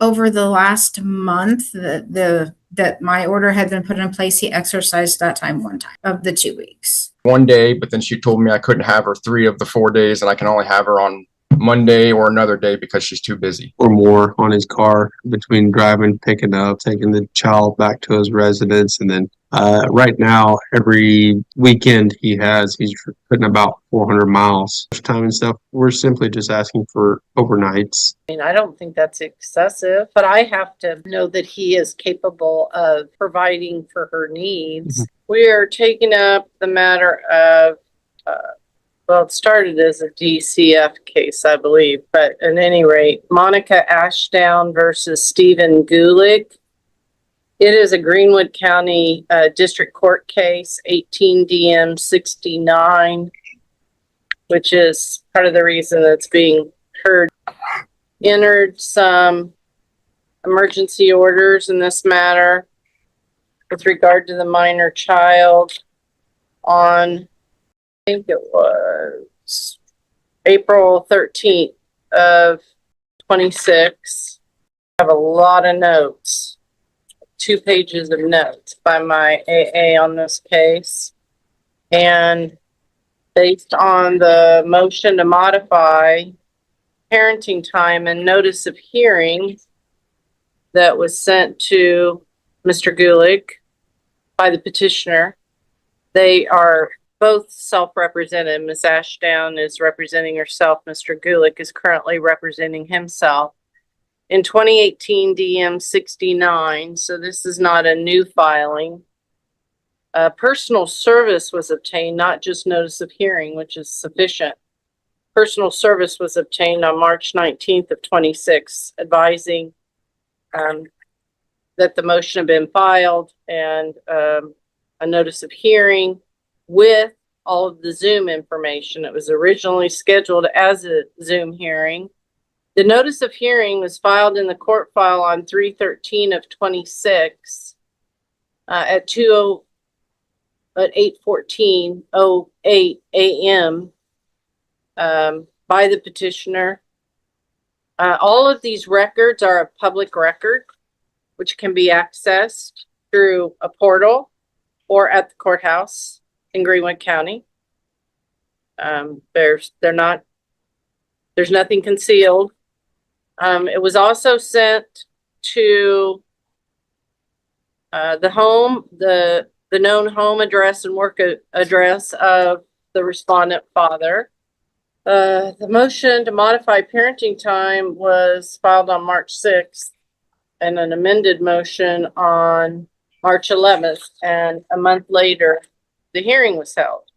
over the last month that my order had been put in place, he exercised that time one time of the 2 weeks. One day, but then she told me I couldn't have her 3 of the 4 days, and I can only have her on Monday or another day because she's too busy. Or more on his car between driving, picking up, taking the child back to his residence. And then right now, every weekend he's putting about 400 miles time and stuff. We're simply just asking for overnights. I mean, I don't think that's excessive, but I have to know that he is capable of providing for her needs. We are taking up the matter of well, it started as a DCF case, I believe, but at any rate, Monica Ashdown versus Steven Gulick. It is a Greenwood County District Court case, 18 DM 69, which is part of the reason that's being heard. Entered some emergency orders in this matter with regard to the minor child on, I think it was April 13th of 26. I have a lot of notes, 2 pages of notes by my AA on this case. And based on the motion to modify parenting time and notice of hearing that was sent to Mr. Gulick by the petitioner, they are both self-represented. Ms. Ashdown is representing herself. Mr. Gulick is currently representing himself. In 2018 DM 69, so this is not a new filing. Personal service was obtained, not just notice of hearing, which is sufficient. Personal service was obtained on March 19th of 26, advising that the motion had been filed and a notice of hearing with all of the Zoom information. It was originally scheduled as a Zoom hearing. The notice of hearing was filed in the court file on 3/13 of 26 at 8:14:08 a.m. By the petitioner. All of these records are a public record, which can be accessed through a portal or at the courthouse in Greenwood County. There's nothing concealed. It was also sent to the home, the known home address and work address of the respondent father. The motion to modify parenting time was filed on March 6th and an amended motion on March 11th, and a month later, the hearing was held.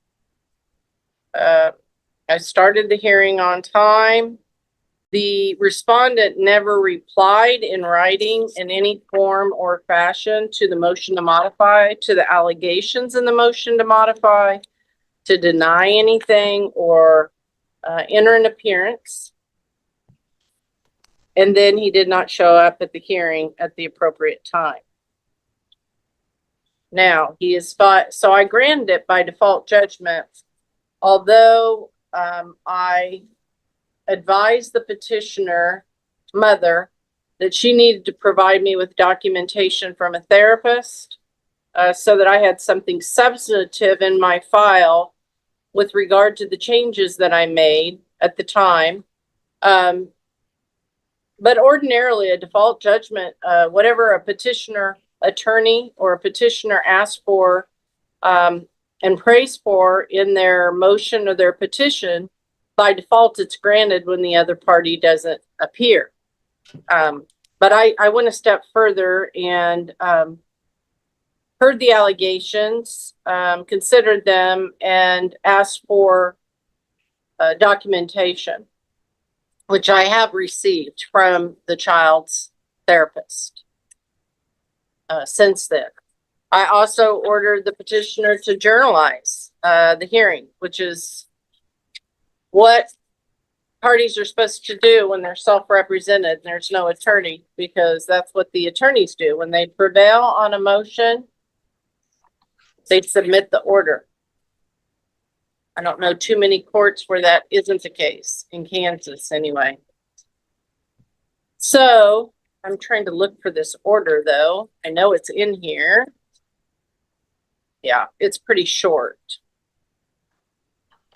I started the hearing on time. The respondent never replied in writing in any form or fashion to the motion to modify, to the allegations in the motion to modify, to deny anything or enter an appearance. And then he did not show up at the hearing at the appropriate time. Now, he is so I granted it by default judgment, although I advised the petitioner mother that she needed to provide me with documentation from a therapist so that I had something substantive in my file with regard to the changes that I made at the time. But ordinarily, a default judgment, whatever a petitioner attorney or a petitioner asks for and prays for in their motion or their petition, by default, it's granted when the other party doesn't appear. But I went a step further and heard the allegations, considered them, and asked for documentation, which I have received from the child's therapist since then. I also ordered the petitioner to journalize the hearing, which is what parties are supposed to do when they're self-represented and there's no attorney, because that's what the attorneys do. When they prevail on a motion, they submit the order. I don't know too many courts where that isn't the case, in Kansas anyway. So I'm trying to look for this order though. I know it's in here. Yeah, it's pretty short.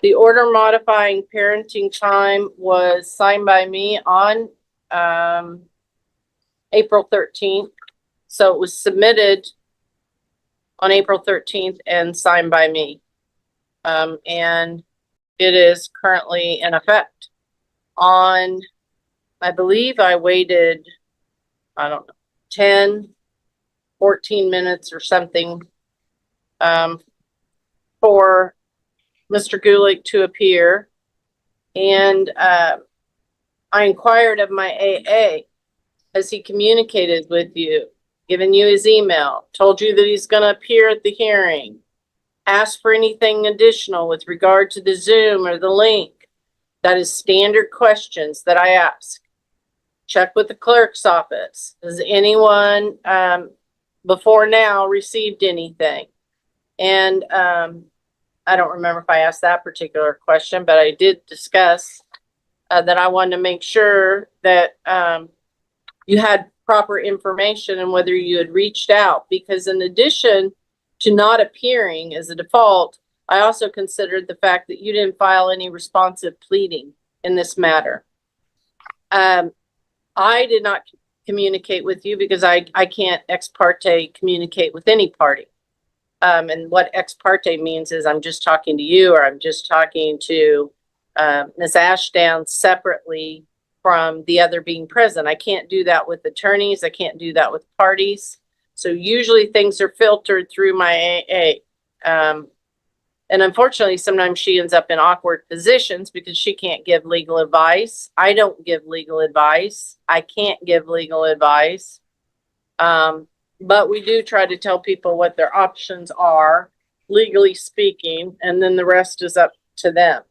The order modifying parenting time was signed by me on April 13th. So it was submitted on April 13th and signed by me. And it is currently in effect. I believe I waited, I don't know, 10, 14 minutes or something for Mr. Gulick to appear. And I inquired of my AA, has he communicated with you, given you his email, told you that he's going to appear at the hearing, asked for anything additional with regard to the Zoom or the link? That is standard questions that I ask. Check with the clerk's office. Has anyone before now received anything? And I don't remember if I asked that particular question, but I did discuss that I wanted to make sure that you had proper information and whether you had reached out, because in addition to not appearing as a default, I also considered the fact that you didn't file any responsive pleading in this matter. I did not communicate with you because I can't ex parte communicate with any party. And what ex parte means is I'm just talking to you, or I'm just talking to Ms. Ashdown separately from the other being present. I can't do that with attorneys. I can't do that with parties. So usually things are filtered through my AA. And unfortunately, sometimes she ends up in awkward positions because she can't give legal advice. I don't give legal advice. I can't give legal advice. But we do try to tell people what their options are, legally speaking, and then the rest is up to them.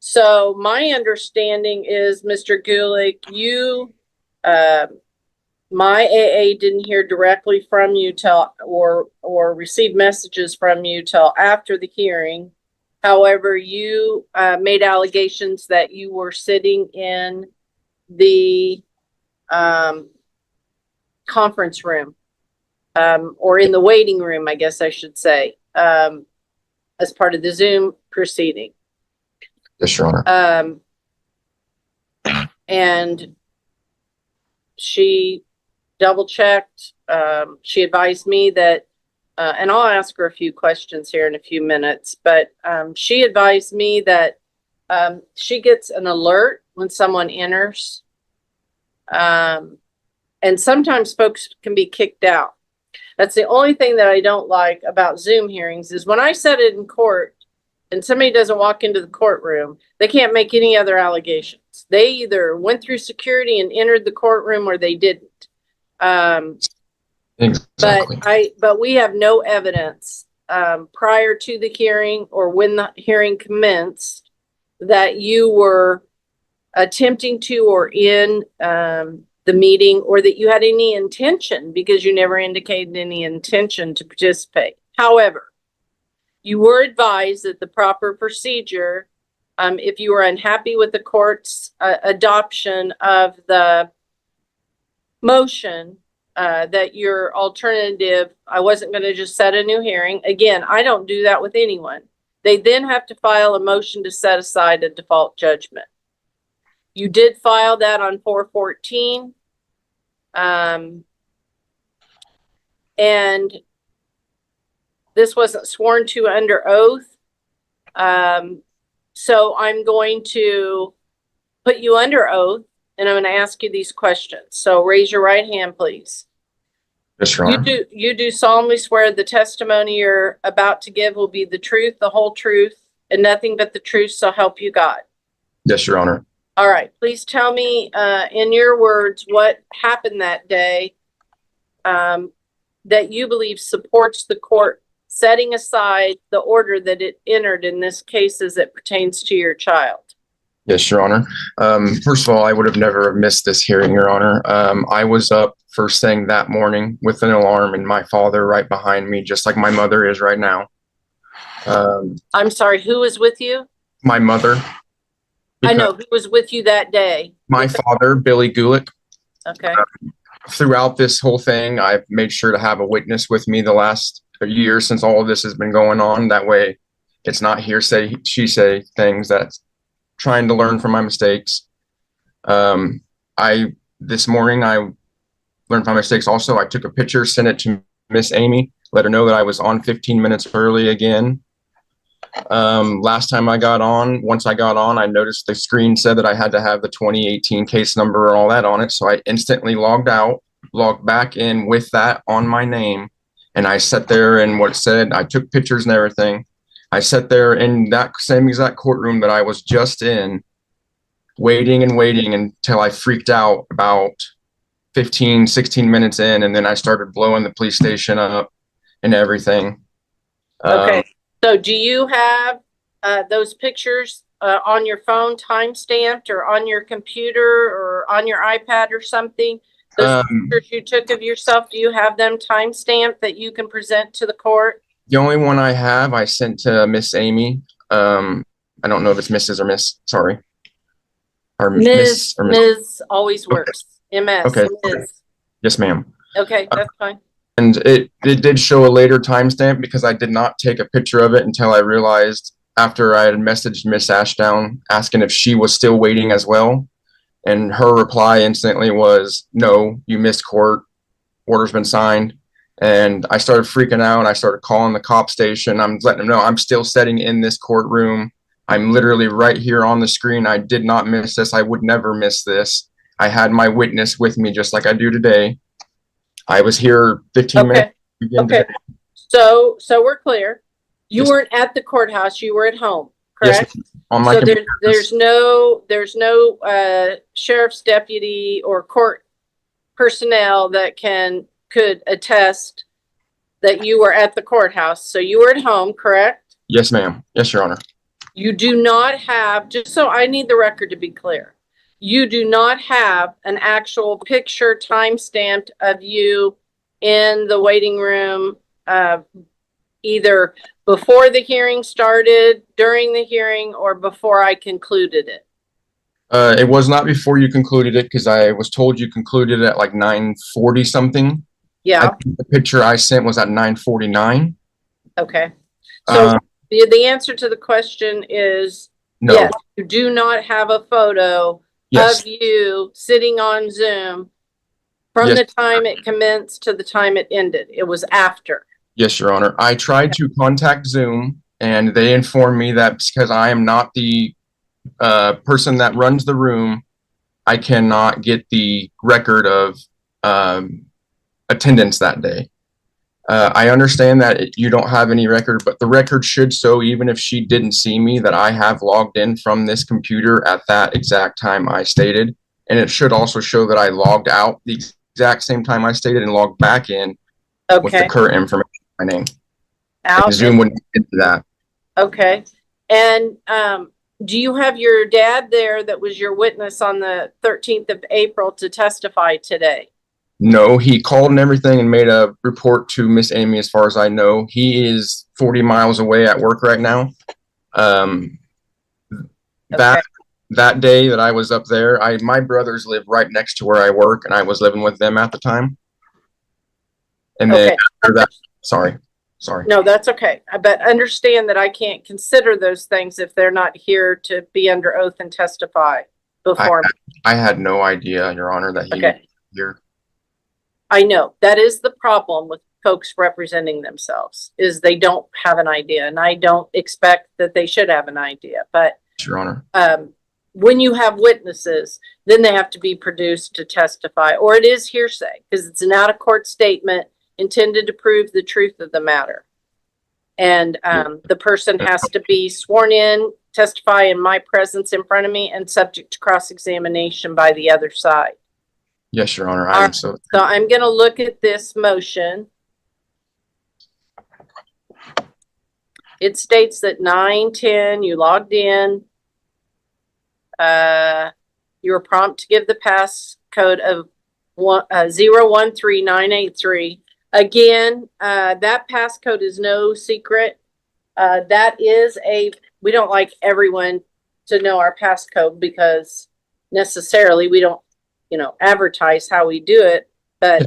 So my understanding is, Mr. Gulick, you, my AA didn't hear directly from you till, or receive messages from you till after the hearing. However, you made allegations that you were sitting in the conference room, or in the waiting room, I guess I should say, as part of the Zoom proceeding. Yes, Your Honor. And she double checked. She advised me that, and I'll ask her a few questions here in a few minutes, but she advised me that she gets an alert when someone enters. And sometimes folks can be kicked out. That's the only thing that I don't like about Zoom hearings is when I set it in court and somebody doesn't walk into the courtroom, they can't make any other allegations. They either went through security and entered the courtroom or they didn't. Exactly. But we have no evidence prior to the hearing or when the hearing commenced that you were attempting to or in the meeting, or that you had any intention, because you never indicated any intention to participate. However, you were advised that the proper procedure, if you were unhappy with the court's adoption of the motion, that your alternative, I wasn't going to just set a new hearing. Again, I don't do that with anyone. They then have to file a motion to set aside a default judgment. You did file that on 4/14. And this wasn't sworn to under oath. So I'm going to put you under oath and I'm going to ask you these questions. So raise your right hand, please. Yes, Your Honor. You do solemnly swear the testimony you're about to give will be the truth, the whole truth, and nothing but the truth, so help you God. Yes, Your Honor. All right. Please tell me in your words what happened that day that you believe supports the court setting aside the order that it entered in this case as it pertains to your child. Yes, Your Honor. First of all, I would have never missed this hearing, Your Honor. I was up first thing that morning with an alarm and my father right behind me, just like my mother is right now. I'm sorry, who was with you? My mother. I know who was with you that day. My father, Billy Gulick. Okay. throughout this whole thing, I've made sure to have a witness with me the last year since all of this has been going on. That way it's not hearsay, she say things, that's trying to learn from my mistakes. This morning I learned from my mistakes also. I took a picture, sent it to Miss Amy, let her know that I was on 15 minutes early again. Last time once I got on, I noticed the screen said that I had to have the 2018 case number and all that on it. So I instantly logged out, logged back in with that on my name. And I sat there and what it said, I took pictures and everything. I sat there in that same exact courtroom that I was just in, waiting and waiting until I freaked out about 15, 16 minutes in. And then I started blowing the police station up and everything. Okay. So do you have those pictures on your phone time-stamped or on your computer or on your iPad or something? Those pictures you took of yourself, do you have them time-stamped that you can present to the court? The only one I have, I sent to Miss Amy. I don't know if it's Mrs. or Miss, sorry. Or Miss or Miss. Ms. always works. MS. Okay. Ms. Yes, ma'am. Okay, that's fine. And it did show a later timestamp because I did not take a picture of it until I realized after I had messaged Miss Ashdown asking if she was still waiting as well. And her reply instantly was, no, you missed court. Order's been signed. And I started freaking out. I started calling the cop station. I'm letting them know I'm still sitting in this courtroom. I'm literally right here on the screen. I did not miss this. I would never miss this. I had my witness with me just like I do today. I was here 15 minutes. Okay. So we're clear. You weren't at the courthouse. You were at home, correct? Yes, on my so computer. there's no sheriff's deputy or court personnel that could attest that you were at the courthouse. So you were at home, correct? Yes, ma'am. Yes, Your Honor. You do not have, just so I need the record to be clear, you do not have an actual picture time-stamped of you in the waiting room, either before the hearing started, during the hearing, or before I concluded it. It was not before you concluded it because I was told you concluded at like 9:40 something. Yeah. I think the picture I sent was at 9:49. Okay. So the answer to the question is no. Yes, you do not have a photo Yes. of you sitting on Zoom from Yes. the time it commenced to the time it ended. It was after. Yes, Your Honor. I tried to contact Zoom and they informed me that because I am not the person that runs the room, I cannot get the record of attendance that day. I understand that you don't have any record, but the record should show, even if she didn't see me, that I have logged in from this computer at that exact time I stated. And it should also show that I logged out the exact same time I stated and logged back in with the current information, my name. And Zoom wouldn't get to that. Okay. And do you have your dad there that was your witness on the 13th of April to testify today? No, he called and everything and made a report to Miss Amy. As far as I know, he is 40 miles away at work right now. That day that I was up there, my brothers live right next to where I work, and I was living with them at the time. And then after that, sorry. No, that's okay. But understand that I can't consider those things if they're not here to be under oath and testify before me. I had no idea, Your Honor, that he was here. I know that is the problem with folks representing themselves, is they don't have an idea, and I don't expect that they should have an idea. But Your Honor, when you have witnesses, then they have to be produced to testify, or it is hearsay because it's an out-of-court statement intended to prove the truth of the matter. And the person has to be sworn in, testify in my presence in front of me, and subject to cross-examination by the other side. Yes, Your Honor. So I'm going to look at this motion. It states that 9:10, you logged in. You were prompted to give the passcode of 013983. Again, that passcode is no secret. That is we don't like everyone to know our passcode because necessarily we don't, advertise how we do it. But,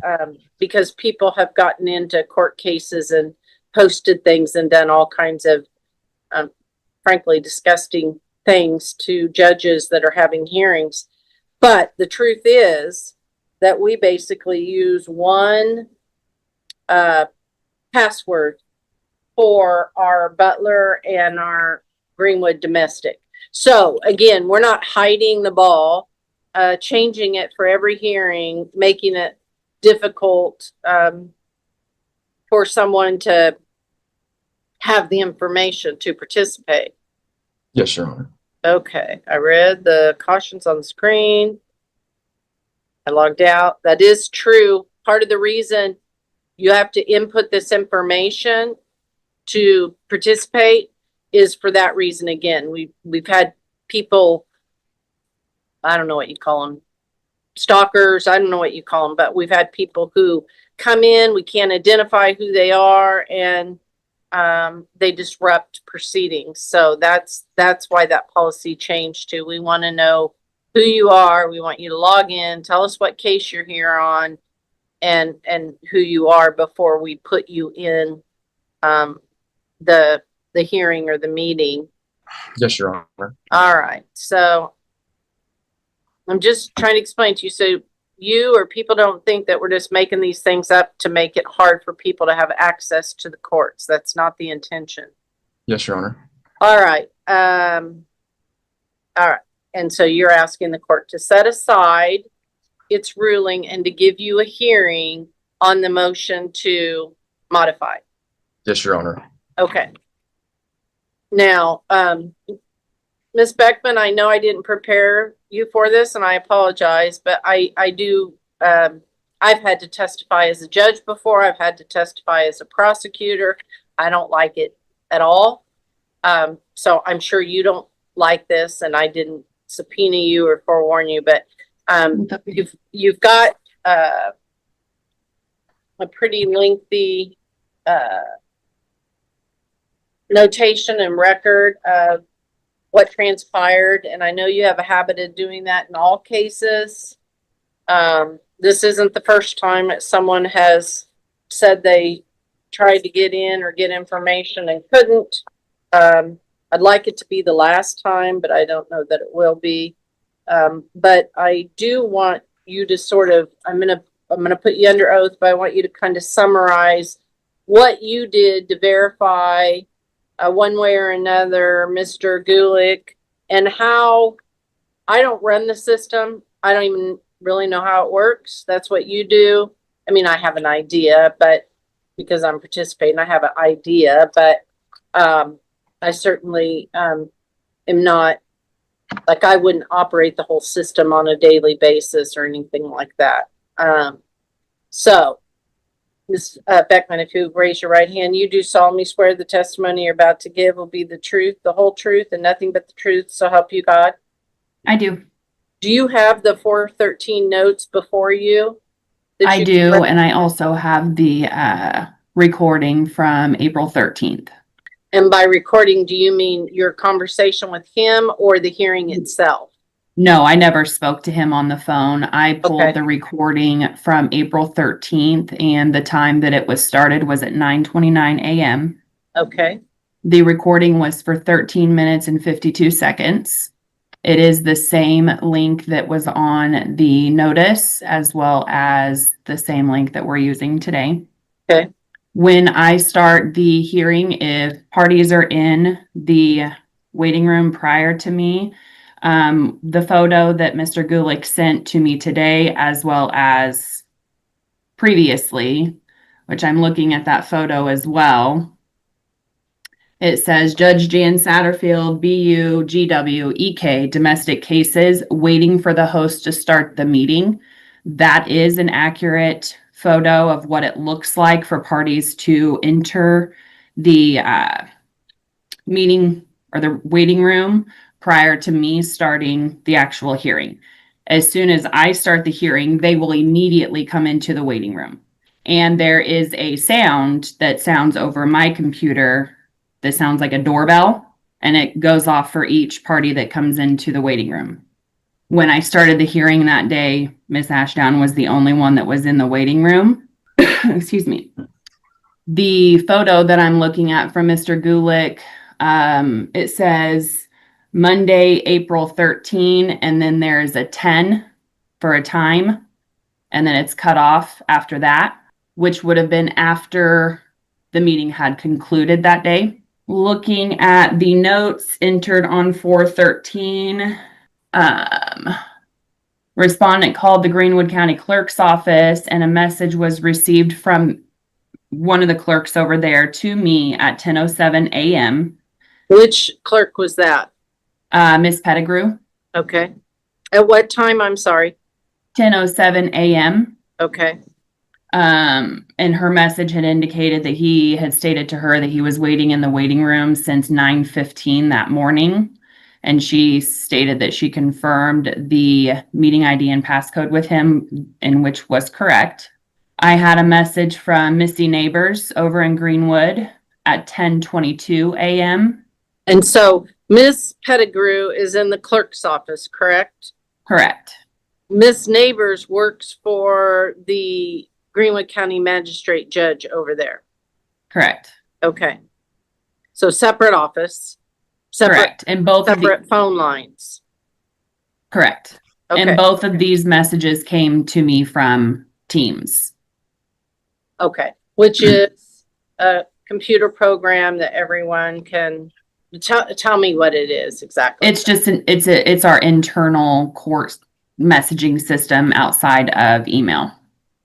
because people have gotten into court cases and posted things and done all kinds of, frankly, disgusting things to judges that are having hearings. But the truth is that we basically use one, password for our Butler and our Greenwood domestic. So again, we're not hiding the ball, changing it for every hearing, making it difficult, for someone to have the information to participate. Yes, Your Honor. Okay, I read the cautions on the screen. I logged out. That is true. Part of the reason you have to input this information to participate is for that reason. Again, we've had people, I don't know what you call them, stalkers, I don't know what you call them, but we've had people who come in, we can't identify who they are, and they disrupt proceedings. So that's why that policy changed to, we want to know who you are. We want you to log in, tell us what case you're here on, and who you are before we put you in the hearing or the meeting. Yes, Your Honor. All right. So I'm just trying to explain to you, so you or people don't think that we're just making these things up to make it hard for people to have access to the courts. That's not the intention. Yes, Your Honor. All right. All right. And so you're asking the court to set aside its ruling and to give you a hearing on the motion to modify. Yes, Your Honor. Okay. Now, Ms. Beckman, I know I didn't prepare you for this, and I apologize, but I do, I've had to testify as a judge before. I've had to testify as a prosecutor. I don't like it at all. So I'm sure you don't like this, and I didn't subpoena you or forewarn you, but you've got a pretty lengthy notation and record of what transpired, and I know you have a habit of doing that in all cases. This isn't the first time that someone has said they tried to get in or get information and couldn't. I'd like it to be the last time, but I don't know that it will be. But I do want you to sort of, I'm gonna put you under oath, but I want you to kind of summarize what you did to verify one way or another, Mr. Gulick, and how. I don't run the system. I don't even really know how it works. That's what you do. I mean, I have an idea, but because I'm participating, I have an idea, but I certainly am not, like, I wouldn't operate the whole system on a daily basis or anything like that. So, Ms. Beckman, if you raise your right hand, you do solemnly swear the testimony you're about to give will be the truth, the whole truth, and nothing but the truth, so help you God? I do. Do you have the 413 notes before you? I do, and I also have the recording from April 13th. And by recording, do you mean your conversation with him or the hearing itself? No, I never spoke to him on the phone. I pulled Okay. the recording from April 13th, and the time that it was started was at 9:29 a.m. Okay. The recording was for 13 minutes and 52 seconds. It is the same link that was on the notice, as well as the same link that we're using today. Okay. When I start the hearing, if parties are in the waiting room prior to me, the photo that Mr. Gulick sent to me today, as well as previously, which I'm looking at that photo as well. It says Judge Jan Satterfield, BU, GW, EK, domestic cases, waiting for the host to start the meeting. That is an accurate photo of what it looks like for parties to enter the meeting or the waiting room prior to me starting the actual hearing. As soon as I start the hearing, they will immediately come into the waiting room. And there is a sound that sounds over my computer that sounds like a doorbell, and it goes off for each party that comes into the waiting room. when I started the hearing that day, Miss Ashdown was the only one that was in the waiting room. Excuse me. The photo that I'm looking at from Mr. Gulick, it says Monday, April 13, and then there's a 10 for a time, and then it's cut off after that, which would have been after the meeting had concluded that day. Looking at the notes entered on 4/13, respondent called the Greenwood County Clerk's office and a message was received from one of the clerks over there to me at 10:07 a.m. Which clerk was that? Miss Pettigrew, Okay. At what time? I'm sorry. 10:07 a.m. Okay. And her message had indicated that he had stated to her that he was waiting in the waiting room since 9:15 that morning. And she stated that she confirmed the meeting ID and passcode with him, in which was correct. I had a message from Missy Neighbors over in Greenwood at 10:22 a.m. And so Miss Pettigrew is in the clerk's office, correct? Correct. Miss Neighbors works for the Greenwood County Magistrate Judge over there. Correct. Okay. So separate office, separate, Correct. And both of separate phone lines. correct. Okay. And both of these messages came to me from Teams. Okay. Which is a computer program that everyone can tell me what it is exactly. It's just it's our internal court messaging system outside of email.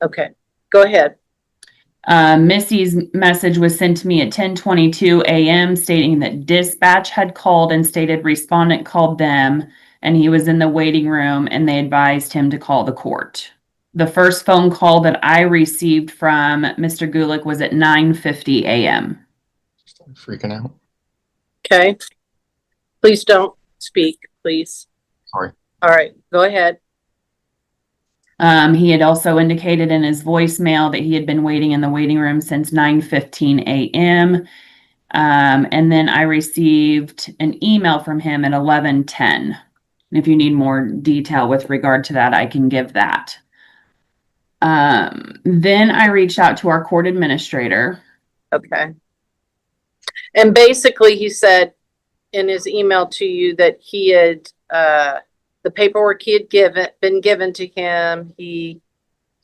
Okay. Go ahead. Missy's message was sent to me at 10:22 a.m. stating that dispatch had called and stated respondent called them and he was in the waiting room and they advised him to call the court. The first phone call that I received from Mr. Gulick was at 9:50 a.m. Freaking out. Okay. Please don't speak, please. Sorry. All right. Go ahead. He had also indicated in his voicemail that he had been waiting in the waiting room since 9:15 a.m. And then I received an email from him at 11:10. If you need more detail with regard to that, I can give that. Then I reached out to our court administrator. Okay. And basically he said in his email to you that he had, the paperwork he had been given to him.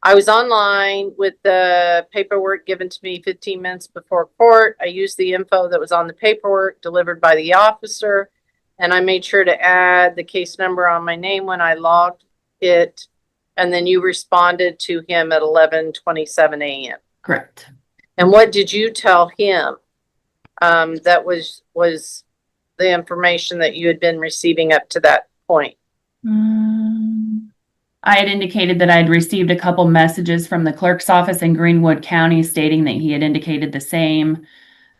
I was online with the paperwork given to me 15 minutes before court. I used the info that was on the paperwork delivered by the officer, and I made sure to add the case number on my name when I logged it. And then you responded to him at 11:27 a.m. Correct. And what did you tell him? That was the information that you had been receiving up to that point. I had indicated that I'd received a couple messages from the clerk's office in Greenwood County stating that he had indicated the same.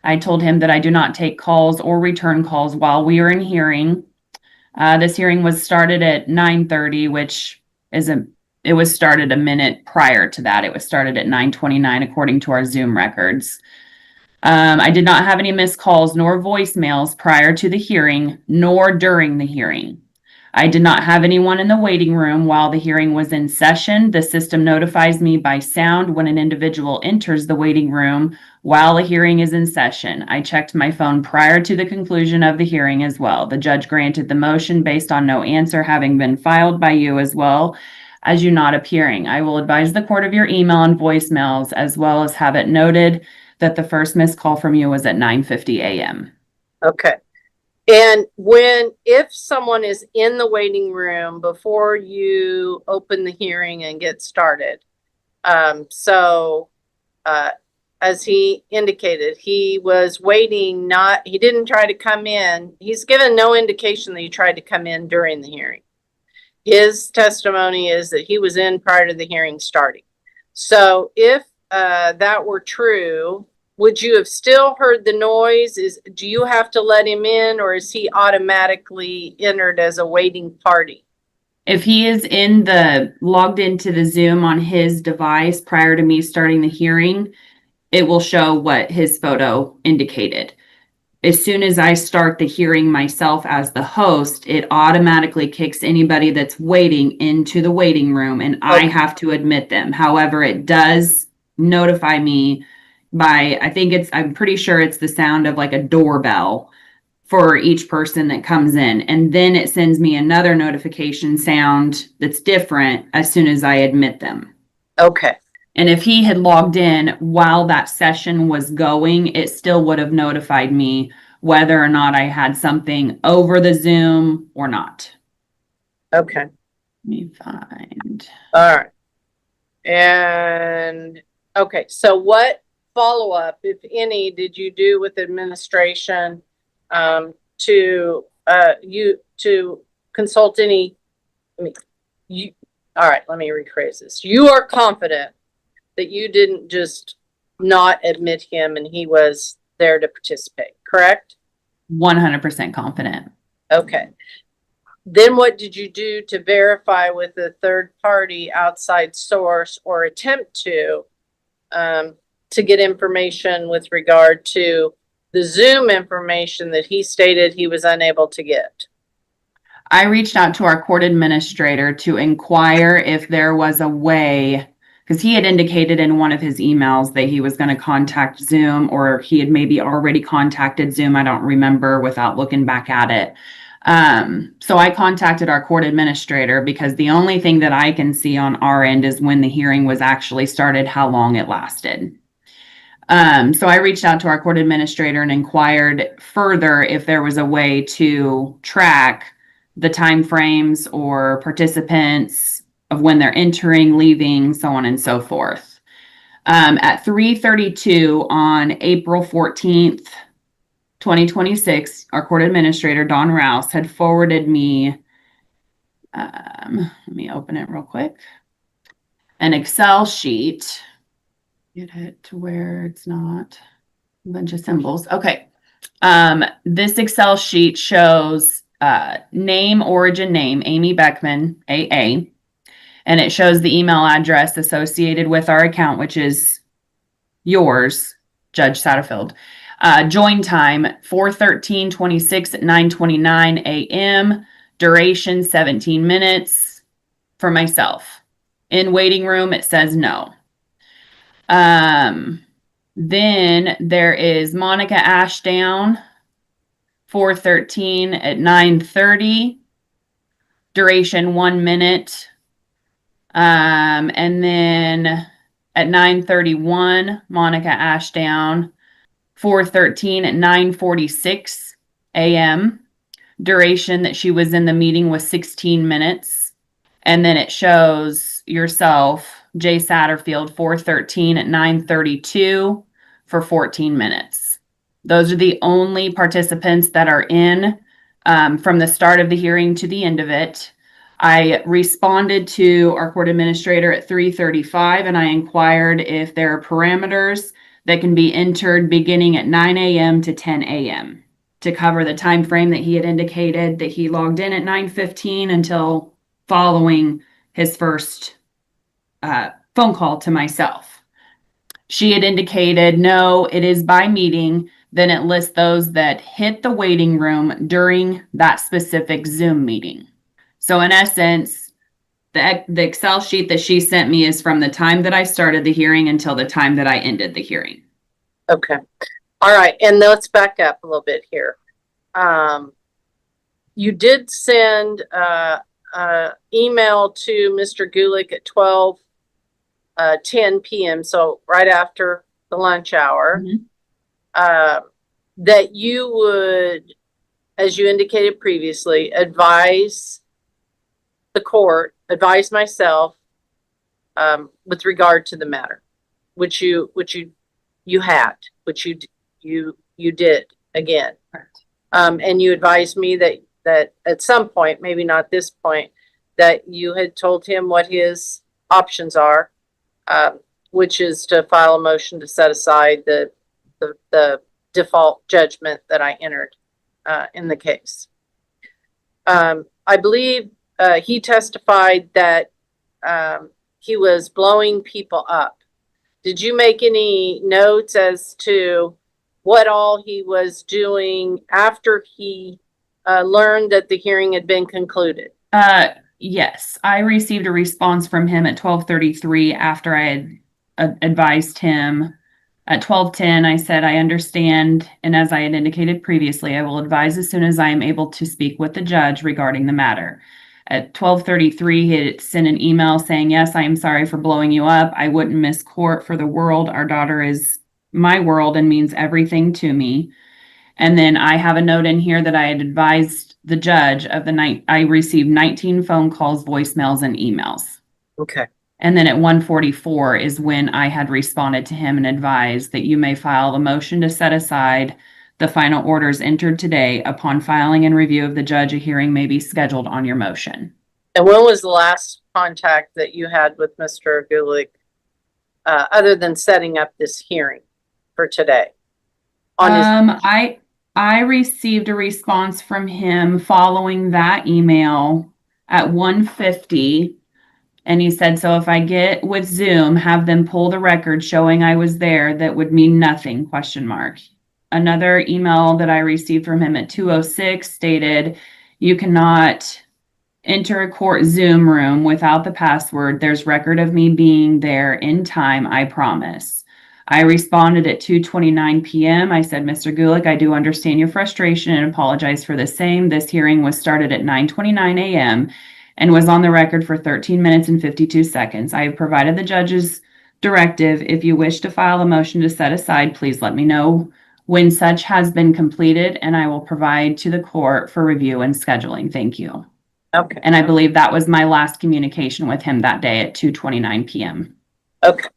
I told him that I do not take calls or return calls while we are in hearing. This hearing was started at 9:30, which it was started a minute prior to that. It was started at 9:29 according to our Zoom records. I did not have any missed calls nor voicemails prior to the hearing, nor during the hearing. I did not have anyone in the waiting room while the hearing was in session. The system notifies me by sound when an individual enters the waiting room while a hearing is in session. I checked my phone prior to the conclusion of the hearing as well. The judge granted the motion based on no answer having been filed by you as well as you not appearing. I will advise the court of your email and voicemails as well as have it noted that the first missed call from you was at 9:50 a.m. Okay. And if someone is in the waiting room before you open the hearing and get started, as he indicated, he was waiting, he didn't try to come in. He's given no indication that he tried to come in during the hearing. His testimony is that he was in prior to the hearing starting. So if that were true, would you have still heard the noise? Do you have to let him in, or is he automatically entered as a waiting party? If he is logged into the Zoom on his device prior to me starting the hearing, it will show what his photo indicated. as soon as I start the hearing myself as the host, it automatically kicks anybody that's waiting into the waiting room, and I Okay. have to admit them. However, it does notify me by, I'm pretty sure it's the sound of like a doorbell for each person that comes in. And then it sends me another notification sound that's different as soon as I admit them. Okay. And if he had logged in while that session was going, it still would have notified me whether or not I had something over the Zoom or not. Okay. Let me find. All right. And okay, so what follow-up, if any, did you do with administration to consult any? All right, let me rephrase this. You are confident that you didn't just not admit him and he was there to participate, correct? 100% confident. Okay. Then what did you do to verify with a third party outside source or attempt to get information with regard to the Zoom information that he stated he was unable to get? I reached out to our court administrator to inquire if there was a way, because he had indicated in one of his emails that he was going to contact Zoom, or he had maybe already contacted Zoom. I don't remember without looking back at it. So I contacted our court administrator because the only thing that I can see on our end is when the hearing was actually started, how long it lasted. So I reached out to our court administrator and inquired further if there was a way to track the timeframes or participants of when they're entering, leaving, so on and so forth. At 3:32 on April 14th, 2026, our court administrator, Don Rouse, had forwarded me, let me open it real quick, an Excel sheet. Get it to where it's not a bunch of symbols. Okay. This Excel sheet shows name, origin name, Amy Beckman, AA. And it shows the email address associated with our account, which is yours, Judge Satterfield. Join time, 4/13/26 at 9:29 a.m. Duration, 17 minutes for myself. In waiting room, it says no. Then there is Monica Ashdown, 4/13 at 9:30. Duration, 1 minute. And then at 9:31, Monica Ashdown, 4/13 at 9:46 a.m. Duration that she was in the meeting was 16 minutes. And then it shows yourself, Jay Satterfield, 4/13 at 9:32 for 14 minutes. Those are the only participants that are in from the start of the hearing to the end of it. I responded to our court administrator at 3:35 and I inquired if there are parameters that can be entered beginning at 9 a.m. to 10 a.m. to cover the time frame that he had indicated that he logged in at 9:15 until following his first phone call to myself. She had indicated, no, it is by meeting. Then it lists those that hit the waiting room during that specific Zoom meeting. So in essence, the Excel sheet that she sent me is from the time that I started the hearing until the time that I ended the hearing. Okay. All right. And let's back up a little bit here. You did send email to Mr. Gulick at 12:10 p.m. So right after the lunch hour, that you would, as you indicated previously, advise the court, advise myself with regard to the matter, which you did again. Correct. And you advised me that at some point, maybe not this point, that you had told him what his options are, which is to file a motion to set aside the default judgment that I entered in the case. I believe he testified that he was blowing people up. Did you make any notes as to what all he was doing after he learned that the hearing had been concluded? Yes, I received a response from him at 12:33 after I had advised him. At 12:10, I said, I understand, and as I had indicated previously, I will advise as soon as I am able to speak with the judge regarding the matter. At 12:33, he had sent an email saying, yes, I am sorry for blowing you up. I wouldn't miss court for the world. Our daughter is my world and means everything to me. And then I have a note in here that I had advised the judge of the night. I received 19 phone calls, voicemails, and emails. Okay. And then at 1:44 is when I had responded to him and advised that you may file the motion to set aside the final orders entered today. Upon filing and review of the judge, a hearing may be scheduled on your motion. And when was the last contact that you had with Mr. Gulick, other than setting up this hearing for today? I received a response from him following that email at 1:50. And he said, so if I get with Zoom, have them pull the record showing I was there, that would mean nothing, ? Another email that I received from him at 2:06 stated, you cannot enter a court Zoom room without the password. There's record of me being there in time, I promise. I responded at 2:29 p.m. I said, Mr. Gulick, I do understand your frustration and apologize for the same. This hearing was started at 9:29 a.m. and was on the record for 13 minutes and 52 seconds. I have provided the judge's directive. If you wish to file a motion to set aside, please let me know when such has been completed, and I will provide to the court for review and scheduling. Thank you. Okay. And I believe that was my last communication with him that day at 2:29 p.m. Okay.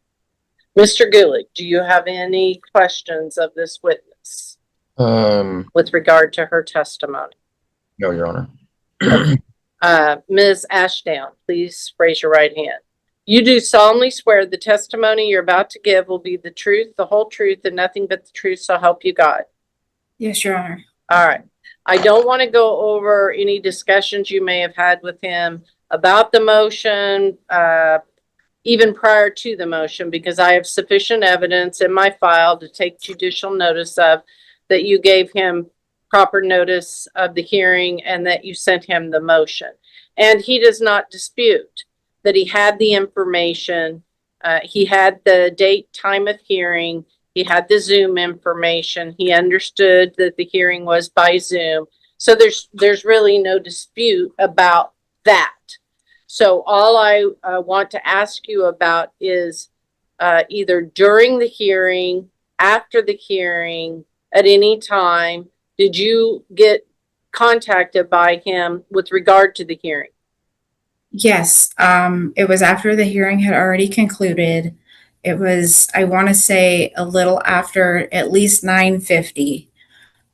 Mr. Gulick, do you have any questions of this witness with regard to her testimony? No, Your Honor. Ms. Ashdown, please raise your right hand. You do solemnly swear the testimony you're about to give will be the truth, the whole truth, and nothing but the truth, so help you God. Yes, Your Honor. All right. I don't want to go over any discussions you may have had with him about the motion, even prior to the motion, because I have sufficient evidence in my file to take judicial notice of that you gave him proper notice of the hearing and that you sent him the motion. And he does not dispute that he had the information. He had the date, time of hearing. He had the Zoom information. He understood that the hearing was by Zoom. So there's really no dispute about that. So all I want to ask you about is either during the hearing, after the hearing, at any time, did you get contacted by him with regard to the hearing? Yes, it was after the hearing had already concluded. It was, I want to say, a little after at least 9:50.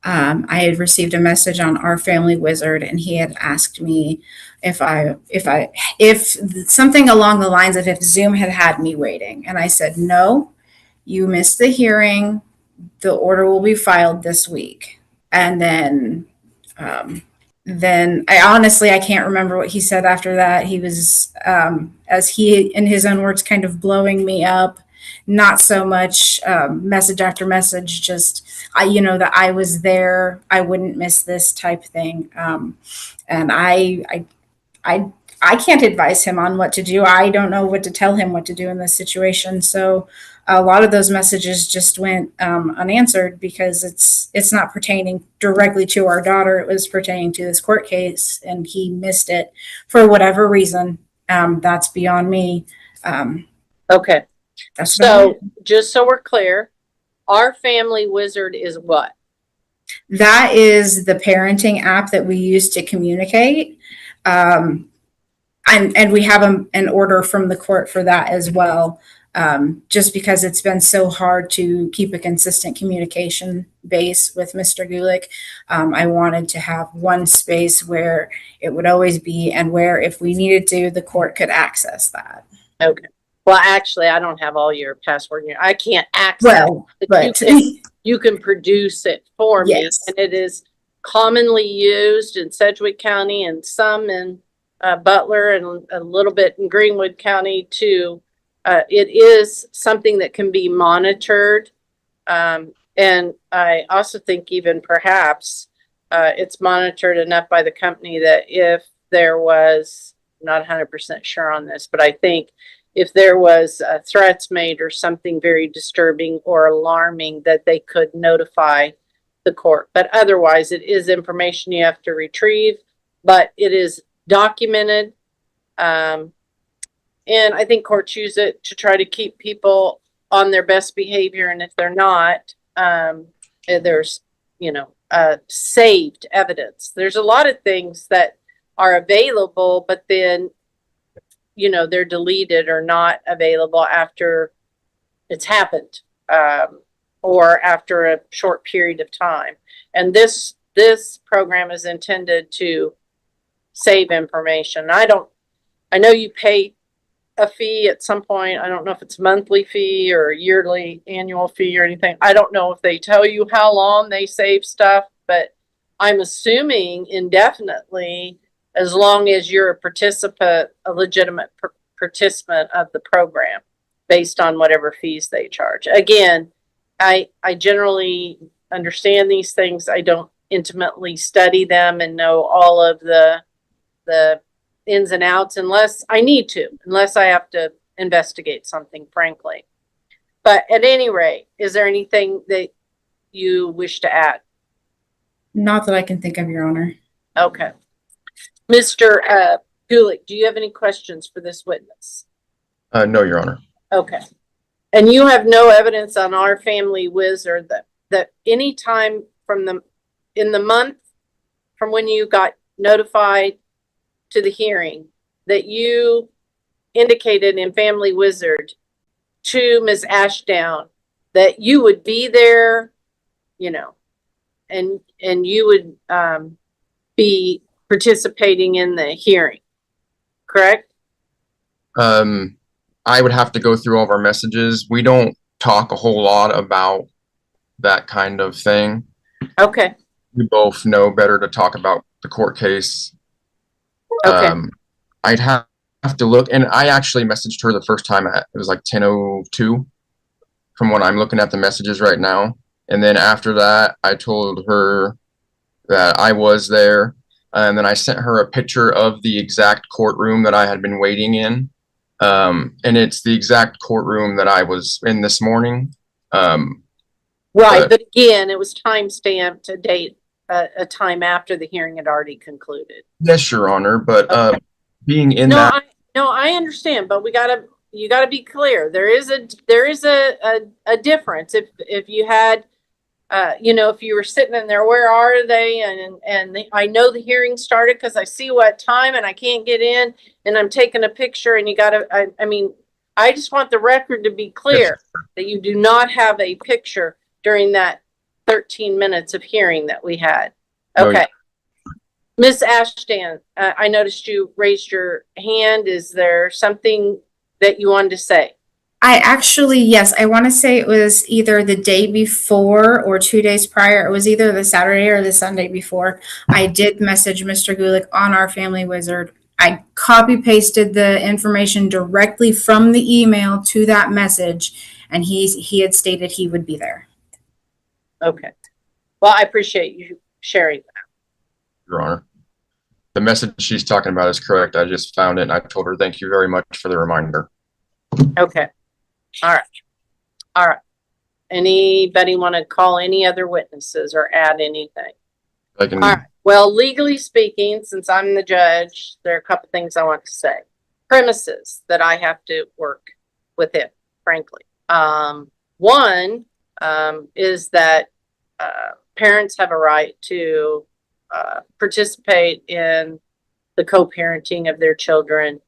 I had received a message on Our Family Wizard, and he had asked me if something along the lines of if Zoom had me waiting. And I said, no, you missed the hearing. The order will be filed this week. And then I honestly, I can't remember what he said after that. He was, as he, in his own words, kind of blowing me up. Not so much message after message, just that I was there, I wouldn't miss this type thing. And I can't advise him on what to do. I don't know what to tell him what to do in this situation. So a lot of those messages just went unanswered because it's not pertaining directly to our daughter. It was pertaining to this court case, and he missed it for whatever reason. That's beyond me. Okay. So just so we're clear, Our Family Wizard is what? That is the parenting app that we use to communicate. And we have an order from the court for that as well. Just because it's been so hard to keep a consistent communication base with Mr. Gulick. I wanted to have one space where it would always be, and where if we needed to, the court could access that. Okay. Well, actually, I don't have all your password. I can't access it, but you can produce it for me. Yes. And it is commonly used in Sedgwick County and some in Butler and a little bit in Greenwood County too. It is something that can be monitored. And And I also think even perhaps it's monitored enough by the company that if there was, not 100% sure on this, but I think if there was threats made or something very disturbing or alarming, that they could notify the court. But otherwise, it is information you have to retrieve, but it is documented. And I think courts use it to try to keep people on their best behavior. And if they're not, there's, saved evidence. There's a lot of things that are available, but then, they're deleted or not available after it's happened, or after a short period of time. And this program is intended to save information. I know you pay a fee at some point. I don't know if it's a monthly fee or a yearly annual fee or anything. I don't know if they tell you how long they save stuff, but I'm assuming indefinitely, as long as you're a participant, a legitimate participant of the program, based on whatever fees they charge. Again, I generally understand these things. I don't intimately study them and know all of the ins and outs unless I need to, unless I have to investigate something, frankly. But at any rate, is there anything that you wish to add? Not that I can think of, Your Honor. Okay. Mr. Gulick, do you have any questions for this witness? No, Your Honor. Okay. And you have no evidence on our family wizard that any time in the month from when you got notified to the hearing that you indicated in Family Wizard to Ms. Ashdown that you would be there, and you would be participating in the hearing, correct? I would have to go through all of our messages. We don't talk a whole lot about that kind of thing. Okay. We both know better to talk about the court case. Okay. I'd have to look, and I actually messaged her the first time it was like 10:02 from when I'm looking at the messages right now. And then after that, I told her that I was there. And then I sent her a picture of the exact courtroom that I had been waiting in. And it's the exact courtroom that I was in this morning. Right. But again, it was time stamped a date, a time after the hearing had already concluded. Yes, Your Honor. But Okay. being in I understand, but you gotta be clear. There is a difference. If you had, if you were sitting in there, where are they? I know the hearing started because I see what time and I can't get in and I'm taking a picture and I just want the record to be clear that you do not have a picture during that 13 minutes of hearing that we had. Okay. Miss Ashton, I noticed you raised your hand. Is there something that you wanted to say? Yes, I want to say it was either the day before or 2 days prior. It was either the Saturday or the Sunday before. I did message Mr. Gulick on our Family Wizard. I copy pasted the information directly from the email to that message, and he had stated he would be there. Okay. Well, I appreciate you sharing that. Your Honor. The message she's talking about is correct. I just found it and I told her thank you very much for the reminder. Okay. All right. Anybody want to call any other witnesses or add anything? I can. All right. Well, legally speaking, since I'm the judge, there are a couple things I want to say. Premises that I have to work within, frankly. One is that parents have a right to participate in the co-parenting of their children,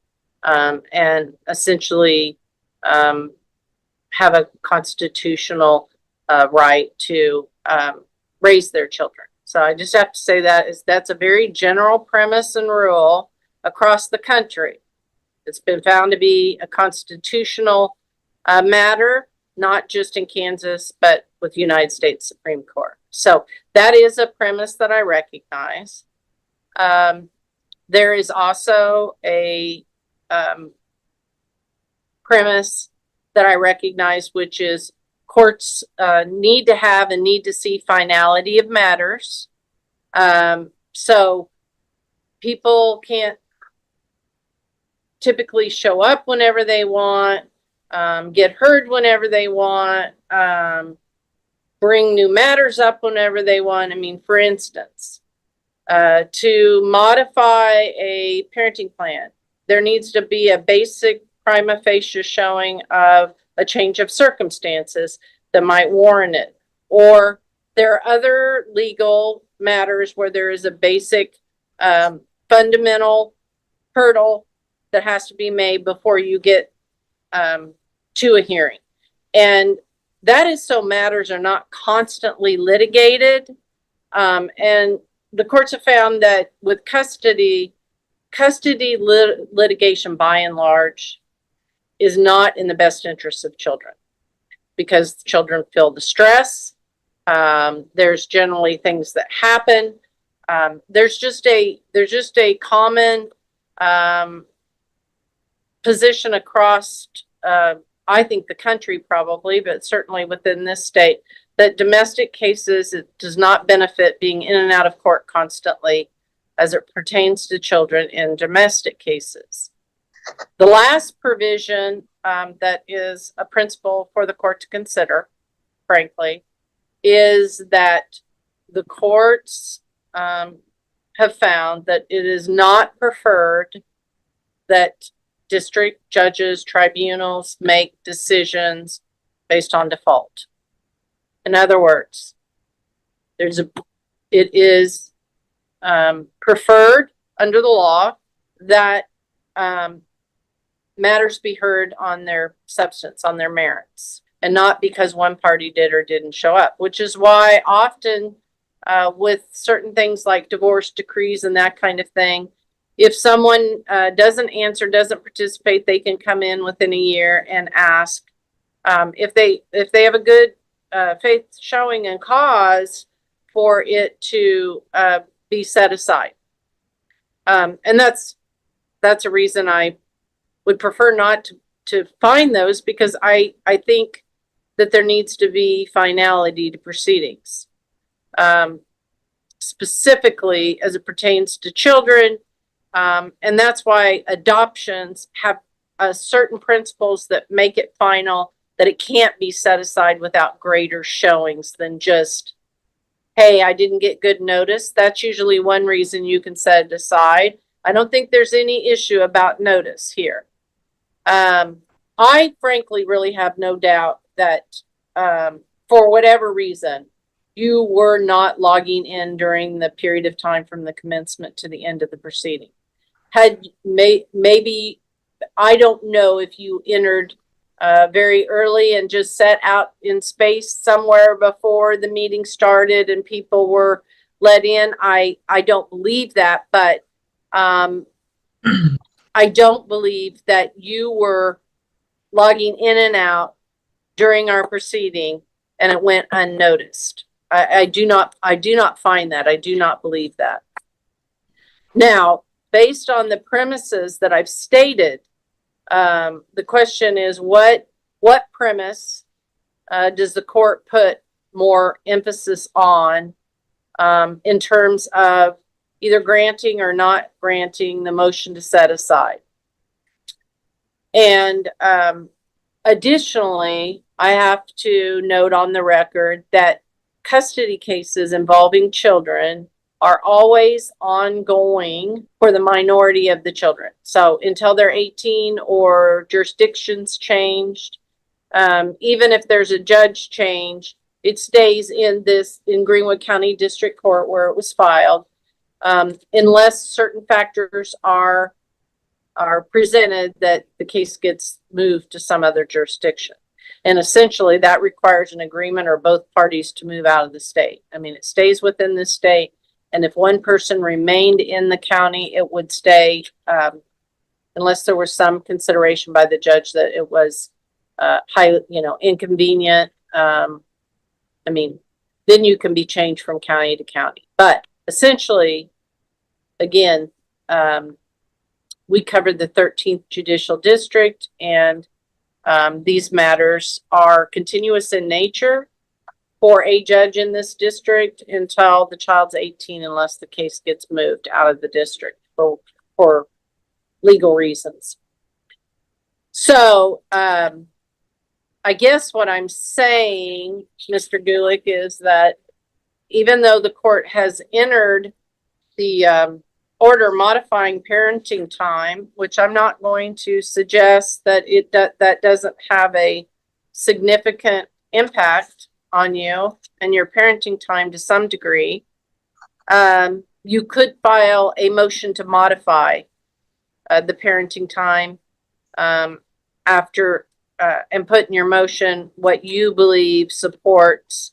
and essentially have a constitutional right to raise their children. So I just have to say that's a very general premise and rule across the country. It's been found to be a constitutional matter, not just in Kansas, but with the United States Supreme Court. So that is a premise that I recognize. There is also a premise that I recognize, which is courts need to have and need to see finality of matters. So people can't typically show up whenever they want, get heard whenever they want, bring new matters up whenever they want. I mean, for instance, to modify a parenting plan, there needs to be a basic prima facie showing of a change of circumstances that might warrant it. Or there are other legal matters where there is a basic fundamental hurdle that has to be made before you get to a hearing. And that is so matters are not constantly litigated. And the courts have found that with custody litigation by and large is not in the best interests of children, because children feel the stress. There's generally things that happen. There's just a common position across, I think the country probably, but certainly within this state, that domestic cases, it does not benefit being in and out of court constantly as it pertains to children in domestic cases. The last provision that is a principle for the court to consider, frankly, is that the courts have found that it is not preferred that district judges, tribunals make decisions based on default. In other words, it is preferred under the law that matters be heard on their substance, on their merits, and not because one party did or didn't show up, which is why often with certain things like divorce decrees and that kind of thing, if someone doesn't answer, doesn't participate, they can come in within a year and ask if they have a good faith showing and cause for it to be set aside. And that's a reason I would prefer not to find those, because I think that there needs to be finality to proceedings, specifically as it pertains to children. And that's why adoptions have certain principles that make it final, that it can't be set aside without greater showings than just, hey, I didn't get good notice. That's usually one reason you can set it aside. I don't think there's any issue about notice here. I frankly really have no doubt that for whatever reason, you were not logging in during the period of time from the commencement to the end of the proceeding. Maybe, I don't know if you entered very early and just sat out in space somewhere before the meeting started and people were let in. I don't believe that, but I don't believe that you were logging in and out during our proceeding and it went unnoticed. I do not find that. I do not believe that. Now, based on the premises that I've stated, the question is what premise does the court put more emphasis on in terms of either granting or not granting the motion to set aside? And additionally, I have to note on the record that custody cases involving children are always ongoing for the minority of the children. So until they're 18 or jurisdictions changed, even if there's a judge change, it stays in Greenwood County District Court where it was filed, unless certain factors are presented that the case gets moved to some other jurisdiction. And essentially that requires an agreement or both parties to move out of the state. I mean, it stays within the state. And if one person remained in the county, it would stay, unless there was some consideration by the judge that it was inconvenient. I mean, then you can be changed from county to county. But essentially, again, we covered the 13th Judicial District, and These matters are continuous in nature for a judge in this district until the child's 18, unless the case gets moved out of the district for legal reasons. So, I guess what I'm saying, Mr. Gulick, is that even though the court has entered the order modifying parenting time, which I'm not going to suggest that that doesn't have a significant impact on you and your parenting time to some degree, you could file a motion to modify the parenting time after and put in your motion what you believe supports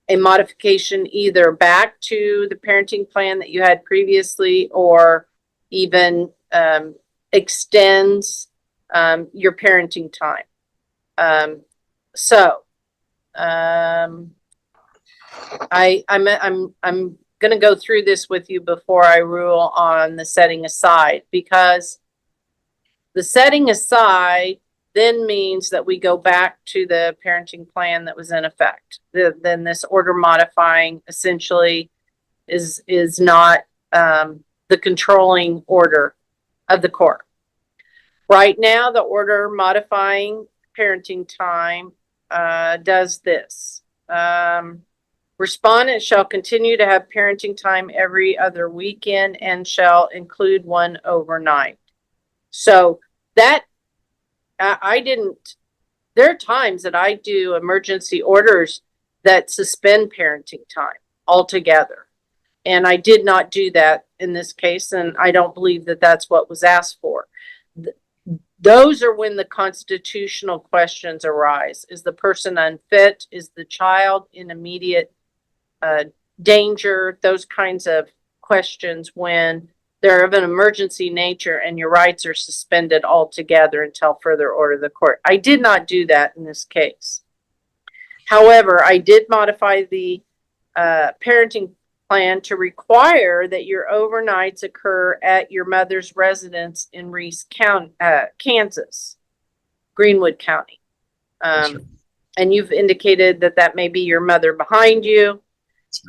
a modification either back to the parenting plan that you had previously or even extends your parenting time. I'm going to go through this with you before I rule on the setting aside, because the setting aside then means that we go back to the parenting plan that was in effect. Then this order modifying essentially is not the controlling order of the court. Right now, the order modifying parenting time does this. Respondent shall continue to have parenting time every other weekend and shall include one overnight. So that there are times that I do emergency orders that suspend parenting time altogether. And I did not do that in this case, and I don't believe that that's what was asked for. Those are when the constitutional questions arise. Is the person unfit? Is the child in immediate danger? Those kinds of questions when they're of an emergency nature and your rights are suspended altogether until further order of the court. I did not do that in this case. However, I did modify the parenting plan to require that your overnights occur at your mother's residence in Reese County, Kansas, Greenwood County. And you've indicated that that may be your mother behind you.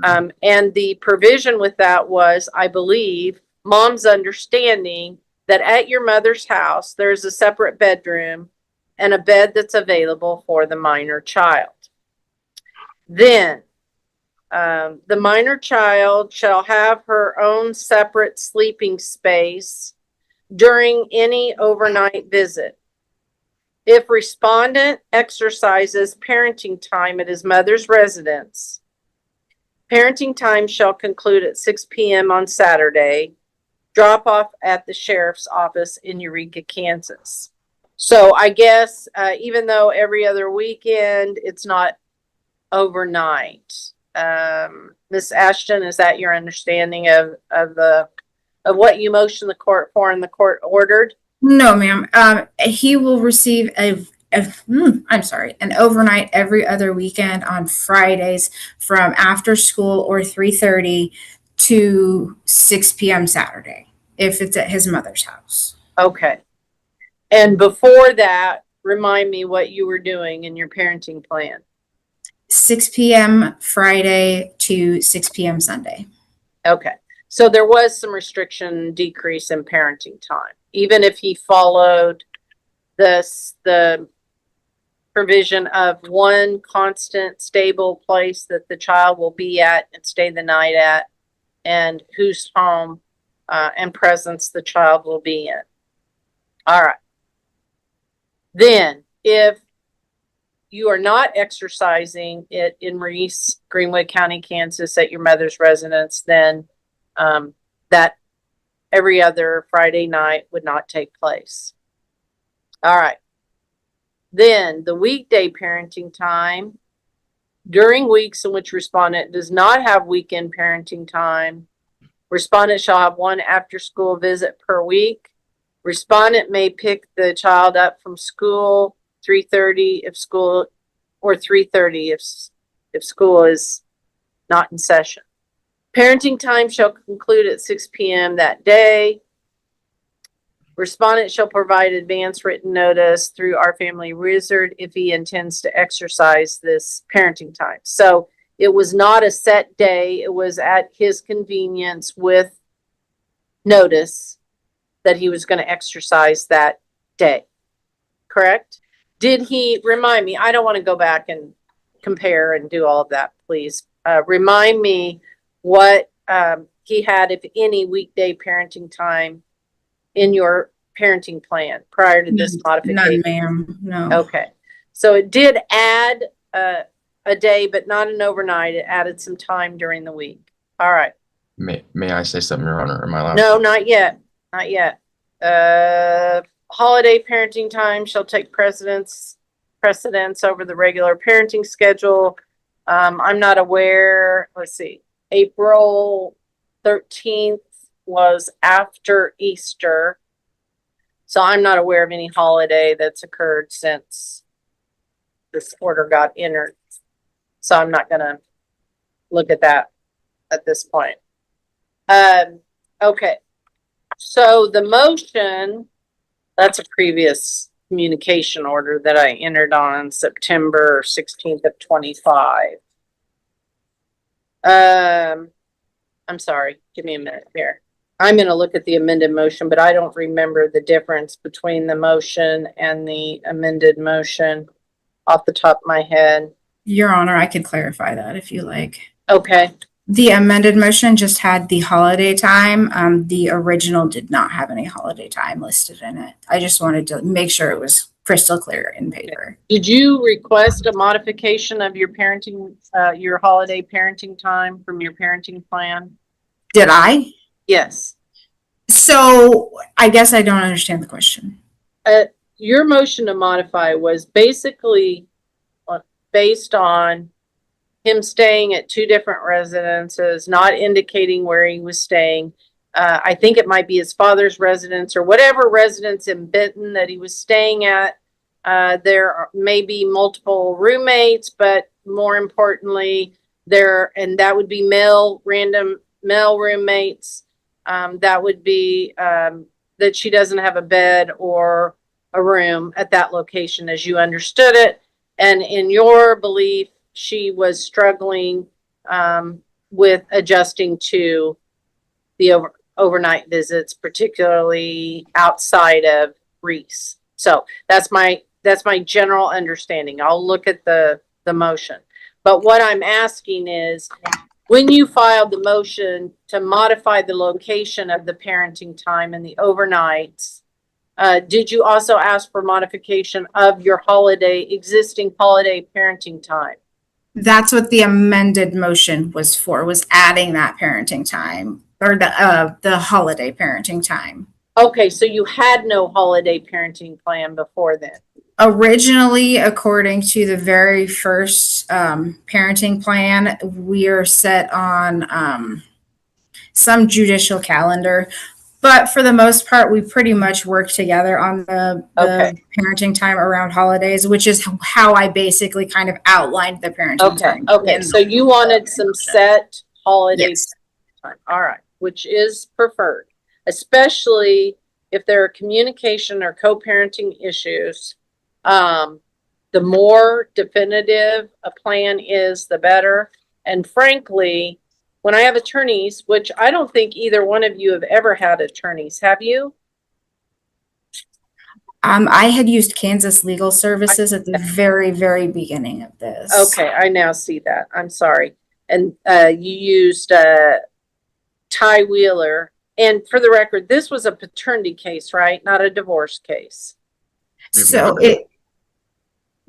And the provision with that was, I believe, mom's understanding that at your mother's house, there's a separate bedroom and a bed that's available for the minor child. Then, the minor child shall have her own separate sleeping space during any overnight visit. If respondent exercises parenting time at his mother's residence, parenting time shall conclude at 6 p.m. on Saturday. Drop off at the sheriff's office in Eureka, Kansas. So I guess even though every other weekend, it's not overnight. Ms. Ashton, is that your understanding of what you motioned the court for and the court ordered? No, ma'am. He will receive an overnight every other weekend on Fridays from after school or 3:30 to 6 p.m. Saturday, if it's at his mother's house. Okay. And before that, remind me what you were doing in your parenting plan. 6 p.m. Friday to 6 p.m. Sunday. Okay. So there was some restriction decrease in parenting time, even if he followed the provision of one constant, stable place that the child will be at and stay the night at, and whose home and presence the child will be in. All right. Then, if you are not exercising it in Reese, Greenwood County, Kansas at your mother's residence, then that every other Friday night would not take place. All right. Then the weekday parenting time, during weeks in which respondent does not have weekend parenting time, respondent shall have one after school visit per week. Respondent may pick the child up from school 3:30 if school, or 3:30 if school is not in session. Parenting time shall conclude at 6 p.m. that day. Respondent shall provide advance written notice through Our Family Wizard if he intends to exercise this parenting time. So it was not a set day. It was at his convenience with notice that he was going to exercise that day. Correct? Did he remind me? I don't want to go back and compare and do all of that, please. Remind me what he had, if any, weekday parenting time in your parenting plan prior to this modification? None, ma'am. No. Okay. So it did add a day, but not an overnight. It added some time during the week. All right. May I say something, Your Honor? Am I allowed? No, not yet. Not yet. Holiday parenting time shall take precedence over the regular parenting schedule. I'm not aware. Let's see. April 13th was after Easter. So I'm not aware of any holiday that's occurred since this order got entered. So I'm not going to look at that at this point. Okay. So the motion, that's a previous communication order that I entered on September 16th of 25. I'm sorry. Give me a minute here. I'm going to look at the amended motion, but I don't remember the difference between the motion and the amended motion off the top of my head. Your Honor, I could clarify that if you like. Okay. The amended motion just had the holiday time. The original did not have any holiday time listed in it. I just wanted to make sure it was crystal clear in paper. Did you request a modification of your parenting, your holiday parenting time from your parenting plan? Did I? Yes. So I guess I don't understand the question. Your motion to modify was basically based on him staying at two different residences, not indicating where he was staying. I think it might be his father's residence or whatever residence in Benton that he was staying at. There may be multiple roommates, but more importantly, that would be random male roommates. That would be that she doesn't have a bed or a room at that location as you understood it. And in your belief, she was struggling with adjusting to the overnight visits, particularly outside of Reese. So that's my general understanding. I'll look at the motion. But what I'm asking is, when you filed the motion to modify the location of the parenting time and the overnights, did you also ask for modification of your existing holiday parenting time? That's what the amended motion was for, was adding that parenting time or the holiday parenting time. Okay, so you had no holiday parenting plan before then. Originally, according to the very first parenting plan, we are set on some judicial calendar. But for the most part, we pretty much work together on the parenting time around holidays, which is how I basically kind of outlined the parenting time. Okay, so you wanted some set holiday time. All right, which is preferred, especially if there are communication or co-parenting issues. The more definitive a plan is, the better. And frankly, when I have attorneys, which I don't think either one of you have ever had attorneys, have you? I had used Kansas Legal Services at the very, very beginning of this. Okay, I now see that. I'm sorry. And you used Ty Wheeler. And for the record, this was a paternity case, right? Not a divorce case.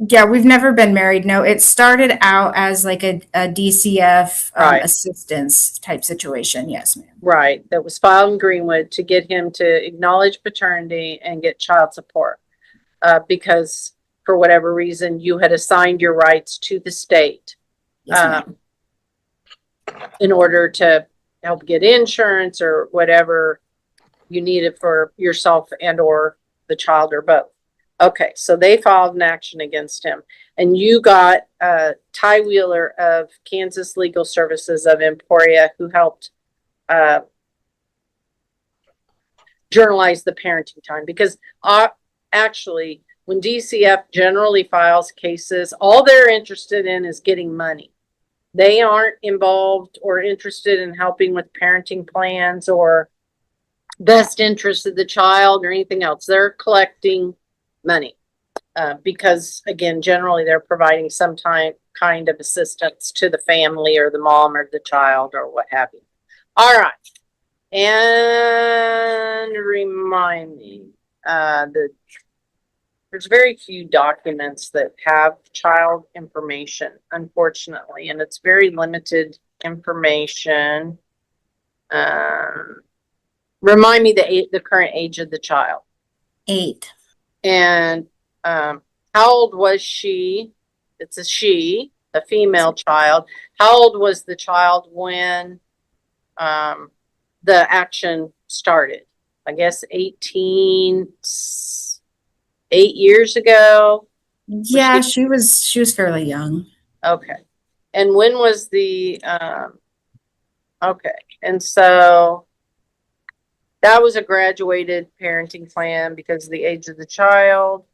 We've never been married. No, it started out as like a DCF assistance type situation. Yes, ma'am. Right. That was filed in Greenwood to get him to acknowledge paternity and get child support because for whatever reason you had assigned your rights to the state in order to help get insurance or whatever you needed for yourself and or the child or both. Okay, so they filed an action against him, and you got Ty Wheeler of Kansas Legal Services of Emporia, who helped journalize the parenting time, because actually, when DCF generally files cases, all they're interested in is getting money. They aren't involved or interested in helping with parenting plans or best interest of the child or anything else. They're collecting money because, again, generally they're providing some kind of assistance to the family or the mom or the child or what have you. All right. And remind me, there's very few documents that have child information, unfortunately, and it's very limited information. Remind me the current age of the child. 8. And how old was she? It's a she, a female child. How old was the child when the action started? I guess 8 years ago. Yeah, she was fairly young. Okay. And when was the okay. And so that was a graduated parenting plan because of the age of the child.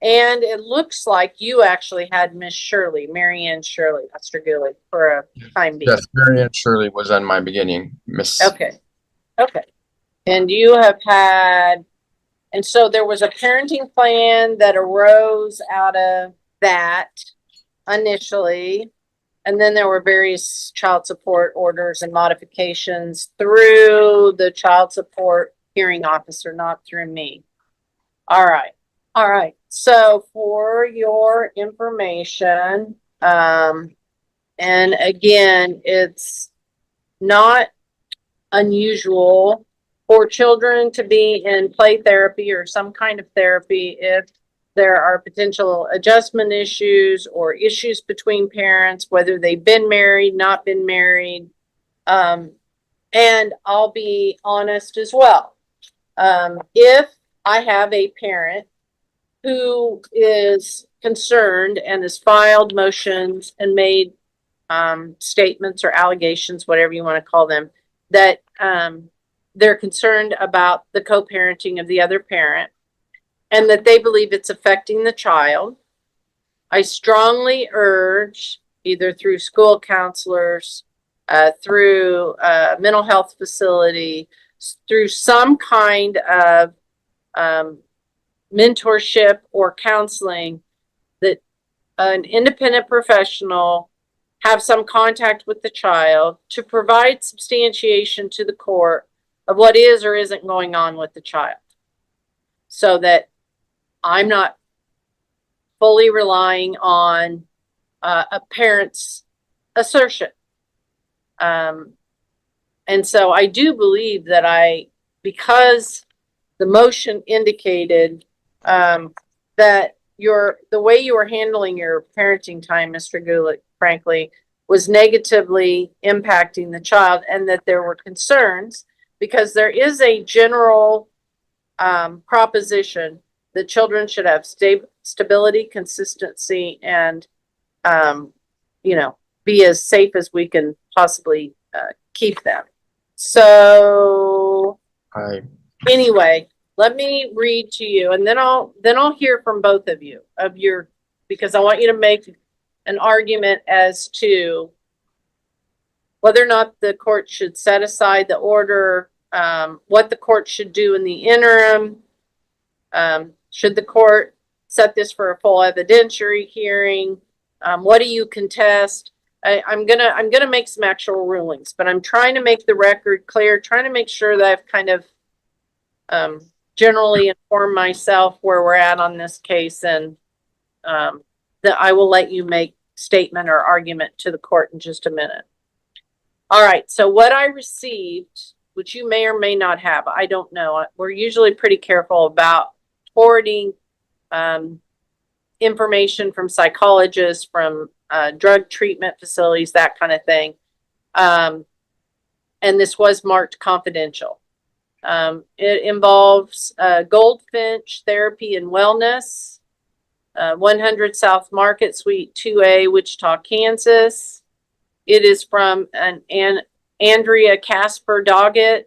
And it looks like you actually had Miss Shirley, Marianne Shirley, Mr. Gulick, for a time being. Yes, Marianne Shirley was on my beginning, Miss. Okay. Okay. And you have had, and so there was a parenting plan that arose out of that initially. And then there were various child support orders and modifications through the child support hearing officer, not through me. All right. All right. So for your information, and again, it's not unusual for children to be in play therapy or some kind of therapy if there are potential adjustment issues or issues between parents, whether they've been married, not been married. And I'll be honest as well. If I have a parent who is concerned and has filed motions and made statements or allegations, whatever you want to call them, that they're concerned about the co-parenting of the other parent and that they believe it's affecting the child, I strongly urge, either through school counselors, through a mental health facility, through some kind of mentorship or counseling, that an independent professional have some contact with the child to provide substantiation to the court of what is or isn't going on with the child, so that I'm not fully relying on a parent's assertion. And so I do believe that because the motion indicated that the way you were handling your parenting time, Mr. Gulick, frankly, was negatively impacting the child, and that there were concerns, because there is a general proposition that children should have stability, consistency, and be as safe as we can possibly keep them. So anyway, let me read to you, and then I'll hear from both of you because I want you to make an argument as to whether or not the court should set aside the order, what the court should do in the interim. Should the court set this for a full evidentiary hearing? What do you contest? I'm gonna make some actual rulings, but I'm trying to make the record clear, trying to make sure that I've kind of generally informed myself where we're at on this case, and that I will let you make statement or argument to the court in just a minute. All right, so what I received, which you may or may not have, I don't know. We're usually pretty careful about forwarding information from psychologists, from drug treatment facilities, that kind of thing. And this was marked confidential. It involves Goldfinch Therapy and Wellness, 100 South Market, Suite 2A, Wichita, Kansas. It is from an Andrea Casper Doggett,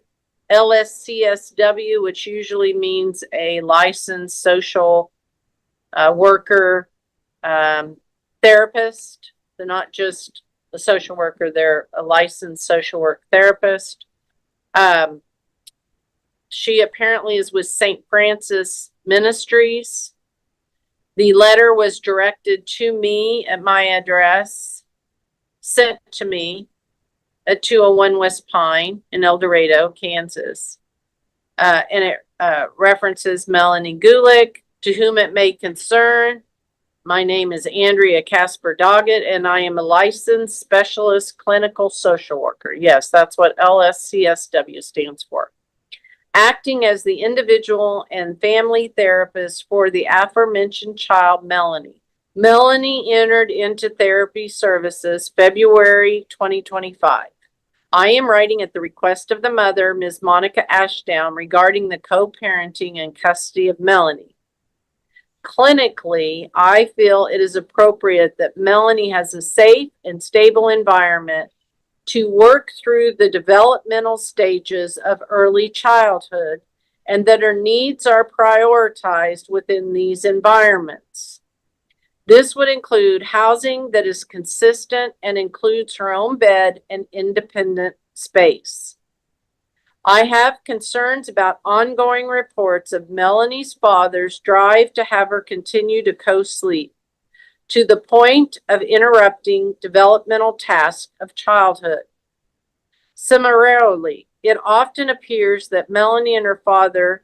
LSCSW, which usually means a licensed social worker, therapist. They're not just a social worker, they're a licensed social work therapist. She apparently is with St. Francis Ministries. The letter was directed to me at my address, sent to me at 201 West Pine in El Dorado, Kansas. And it references Melanie Gulick, to whom it may concern. My name is Andrea Casper Doggett, and I am a licensed specialist clinical social worker. Yes, that's what LSCSW stands for. Acting as the individual and family therapist for the aforementioned child, Melanie. Melanie entered into therapy services February 2025. I am writing at the request of the mother, Ms. Monica Ashdown, regarding the co-parenting and custody of Melanie. Clinically, I feel it is appropriate that Melanie has a safe and stable environment to work through the developmental stages of early childhood, and that her needs are prioritized within these environments. This would include housing that is consistent and includes her own bed and independent space. I have concerns about ongoing reports of Melanie's father's drive to have her continue to co-sleep, to the point of interrupting developmental tasks of childhood. Similarly, it often appears that Melanie and her father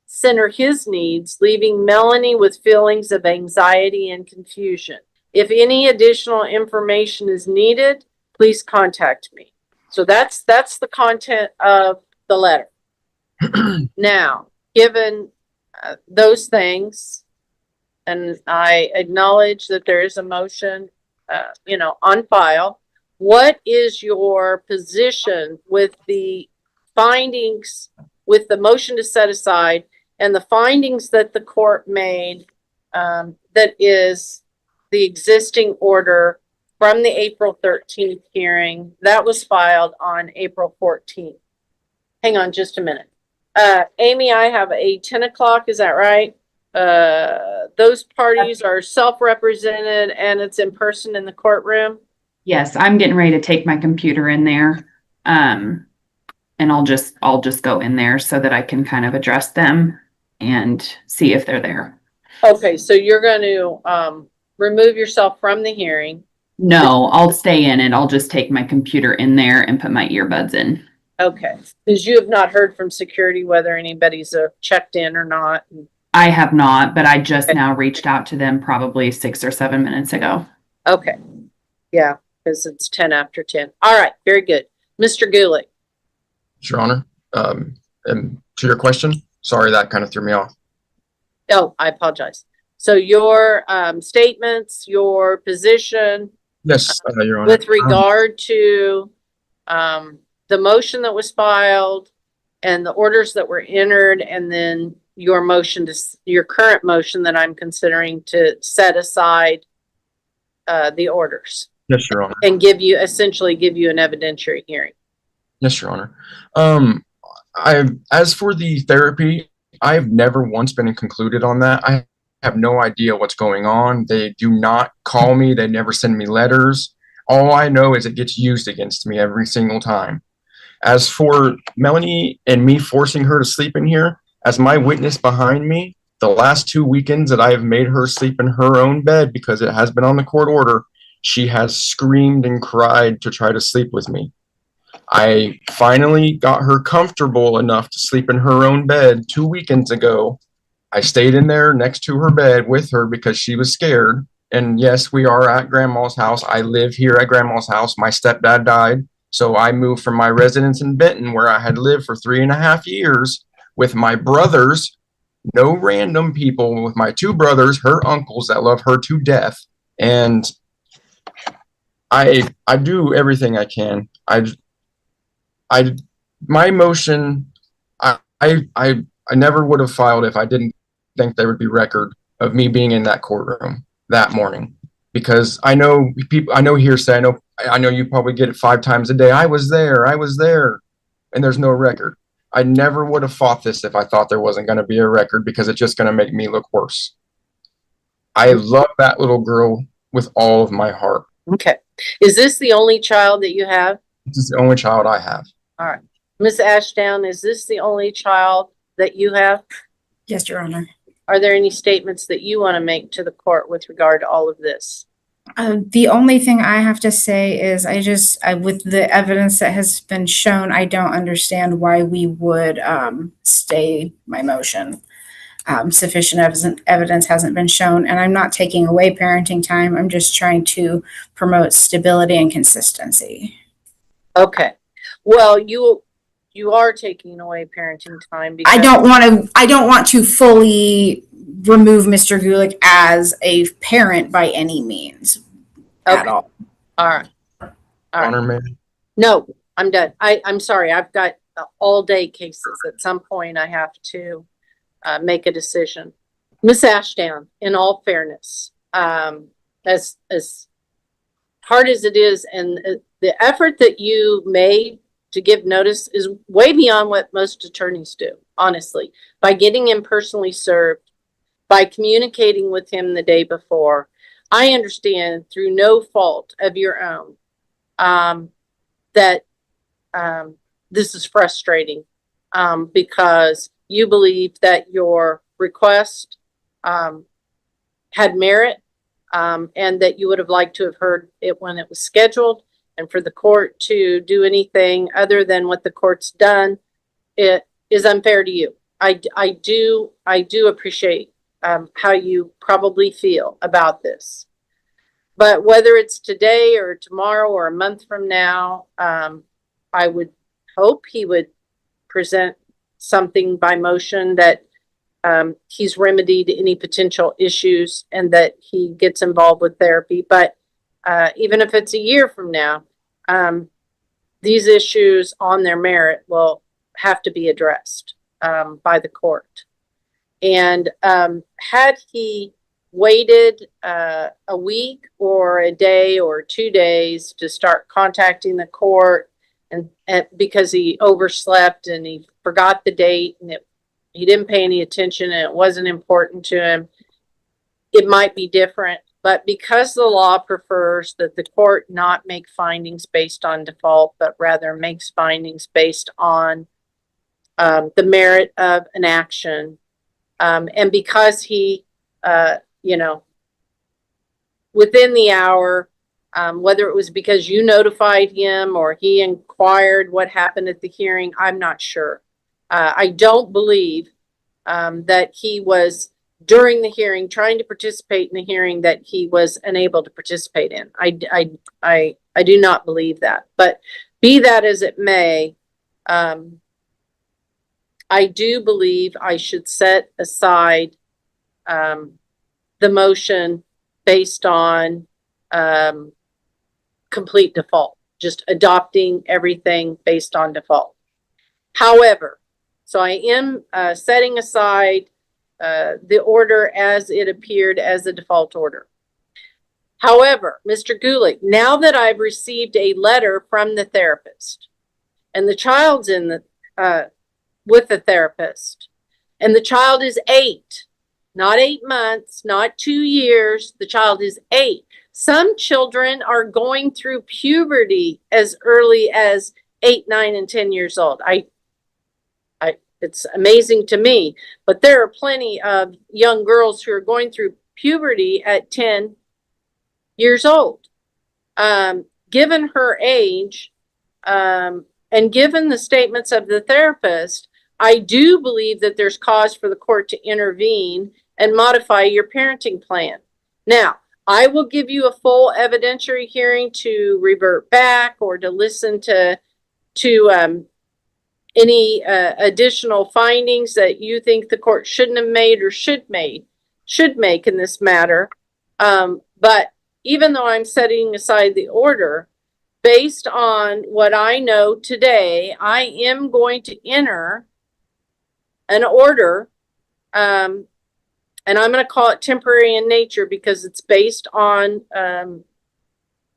center his needs, leaving Melanie with feelings of anxiety and confusion. If any additional information is needed, please contact me. So that's the content of the letter. Now, given those things, and I acknowledge that there is a motion, on file, what is your position with the findings, with the motion to set aside and the findings that the court made, that is the existing order from the April 13th hearing that was filed on April 14th? Hang on just a minute. Amy, I have a 10 o'clock, is that right? Those parties are self-represented and it's in person in the courtroom? Yes, I'm getting ready to take my computer in there. And I'll just go in there so that I can kind of address them and see if they're there. Okay, so you're going to remove yourself from the hearing. No, I'll stay in it. I'll just take my computer in there and put my earbuds in. Okay, because you have not heard from security whether anybody's checked in or not. I have not, but I just now reached out to them probably 6 or 7 minutes ago. Okay, yeah, because it's 10 after 10. All right, very good. Mr. Gulick. Your Honor. And to your question, sorry, that kind of threw me off. Oh, I apologize. So your statements, your position. Yes, Your Honor. With regard to the motion that was filed and the orders that were entered, and then your motion your current motion that I'm considering to set aside the orders. Yes, Your Honor. And essentially give you an evidentiary hearing. Yes, Your Honor. As for the therapy, I've never once been concluded on that. I have no idea what's going on. They do not call me. They never send me letters. All I know is it gets used against me every single time. As for Melanie and me forcing her to sleep in here, as my witness behind me, the last 2 weekends that I have made her sleep in her own bed because it has been on the court order, she has screamed and cried to try to sleep with me. I finally got her comfortable enough to sleep in her own bed 2 weekends ago. I stayed in there next to her bed with her because she was scared. And yes, we are at Grandma's house. I live here at Grandma's house. My stepdad died. So I moved from my residence in Benton, where I had lived for 3.5 years with my brothers, no random people, with my 2 brothers, her uncles that love her to death. And I do everything I can. My motion, I never would have filed if I didn't think there would be record of me being in that courtroom that morning, because I know people, I know hearsay. I know you probably get it 5 times a day. I was there, and there's no record. I never would have fought this if I thought there wasn't going to be a record, because it's just going to make me look worse. I love that little girl with all of my heart. Okay. Is this the only child that you have? This is the only child I have. All right. Ms. Ashdown, is this the only child that you have? Yes, Your Honor. Are there any statements that you want to make to the court with regard to all of this? The only thing I have to say is with the evidence that has been shown, I don't understand why we would stay my motion. Sufficient evidence hasn't been shown, and I'm not taking away parenting time. I'm just trying to promote stability and consistency. Okay. Well, you are taking away parenting time because I don't want to fully remove Mr. Gulick as a parent by any means at Okay. all. All right. All right. Honor, man. No, I'm done. I'm sorry. I've got all day cases. At some point, I have to make a decision. Miss Ashdown, in all fairness, as hard as it is, and the effort that you made to give notice is way beyond what most attorneys do, honestly. By getting him personally served, by communicating with him the day before, I understand through no fault of your own that this is frustrating because you believe that your request had merit and that you would have liked to have heard it when it was scheduled, and for the court to do anything other than what the court's done, it is unfair to you. I do appreciate how you probably feel about this. But whether it's today or tomorrow or a month from now, I would hope he would present something by motion that he's remedied any potential issues and that he gets involved with therapy. But even if it's a year from now, these issues on their merit will have to be addressed by the court. And had he waited a week or a day or 2 days to start contacting the court, and because he overslept and he forgot the date and he didn't pay any attention and it wasn't important to him, it might be different. But because the law prefers that the court not make findings based on default, but rather makes findings based on the merit of an action, and because he, within the hour, whether it was because you notified him or he inquired what happened at the hearing, I'm not sure. I don't believe that he was, during the hearing, trying to participate in the hearing that he was unable to participate in. I do not believe that. But be that as it may, I do believe I should set aside the motion based on complete default, just adopting everything based on default. However, so I am setting aside the order as it appeared as a default order. However, Mr. Gulick, now that I've received a letter from the therapist and the child's in the with the therapist, and the child is 8, not 8 months, not 2 years, the child is 8. Some children are going through puberty as early as 8, 9, and 10 years old. It's amazing to me, but there are plenty of young girls who are going through puberty at 10 years old. Given her age, and given the statements of the therapist, I do believe that there's cause for the court to intervene and modify your parenting plan. Now, I will give you a full evidentiary hearing to revert back or to listen to any additional findings that you think the court shouldn't have made or should make in this matter. But even though I'm setting aside the order, based on what I know today, I am going to enter an order, and I'm going to call it temporary in nature because it's based on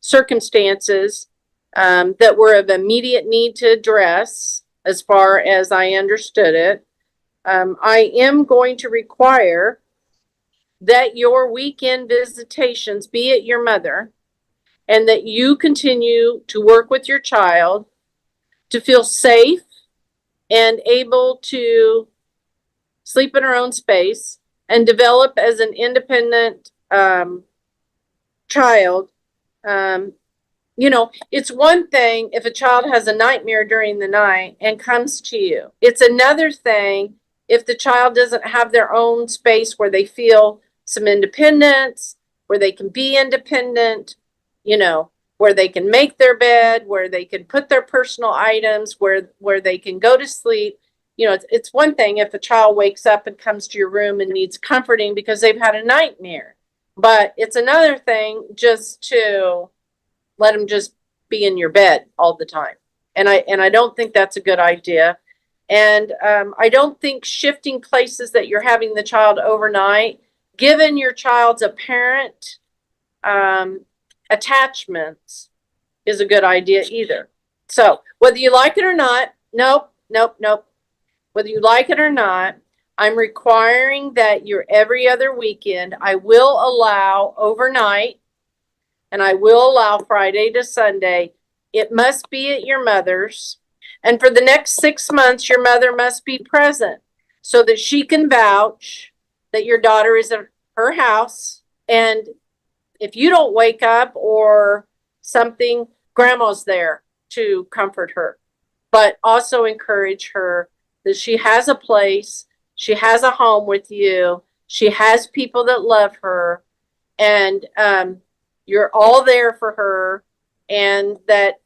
circumstances that were of immediate need to address as far as I understood it. I am going to require that your weekend visitations be at your mother, and that you continue to work with your child to feel safe and able to sleep in her own space and develop as an independent child. You know, it's one thing if a child has a nightmare during the night and comes to you. It's another thing if the child doesn't have their own space where they feel some independence, where they can be independent, you know, where they can make their bed, where they can put their personal items, where they can go to sleep. You know, it's one thing if a child wakes up and comes to your room and needs comforting because they've had a nightmare. But it's another thing just to let them just be in your bed all the time. And I don't think that's a good idea. And I don't think shifting places that you're having the child overnight, given your child's apparent attachments, is a good idea either. So whether you like it or not, nope. Whether you like it or not, I'm requiring that your every other weekend, I will allow overnight, and I will allow Friday to Sunday. It must be at your mother's. And for the next 6 months, your mother must be present so that she can vouch that your daughter is at her house. And if you don't wake up or something, grandma's there to comfort her. But also encourage her that she has a place, she has a home with you, she has people that love her, and you're all there for her, and that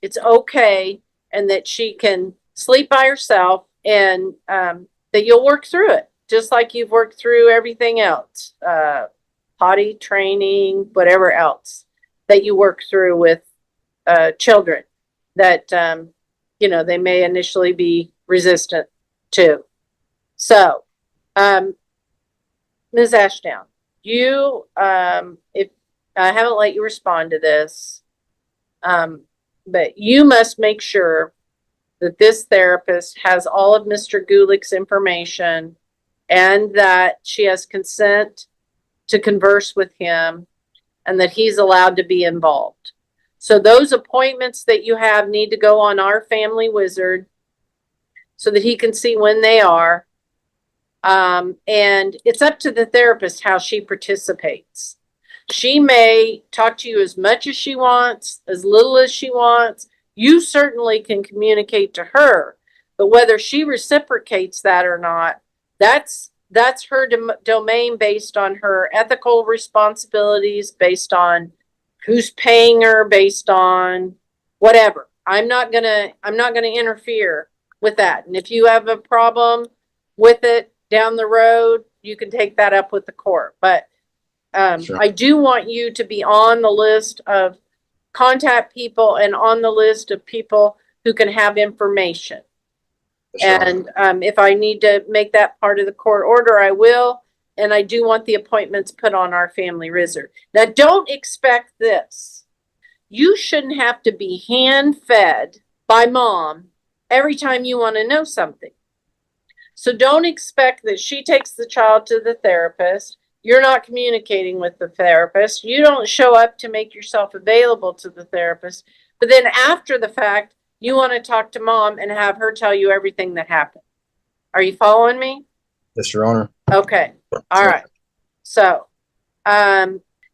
it's okay, and that she can sleep by herself, and that you'll work through it, just like you've worked through everything else, potty training, whatever else that you work through with children that, you know, they may initially be resistant to. So, Ms. Ashdown, you, if I haven't let you respond to this, but you must make sure that this therapist has all of Mr. Gulick's information and that she has consent to converse with him and that he's allowed to be involved. So those appointments that you have need to go on our family wizard so that he can see when they are. And it's up to the therapist how she participates. She may talk to you as much as she wants, as little as she wants. You certainly can communicate to her, but whether she reciprocates that or not, that's her domain based on her ethical responsibilities, based on who's paying her, based on whatever. I'm not gonna interfere with that. And if you have a problem with it down the road, you can take that up with the court. But Sure. I do want you to be on the list of contact people and on the list of people who can have information. Sure. And if I need to make that part of the court order, I will. And I do want the appointments put on our family wizard. Now, don't expect this. You shouldn't have to be hand-fed by mom every time you want to know something. So don't expect that she takes the child to the therapist. You're not communicating with the therapist. You don't show up to make yourself available to the therapist. But then after the fact, you want to talk to mom and have her tell you everything that happened. Are you following me? Yes, Your Honor. Okay. All right. So,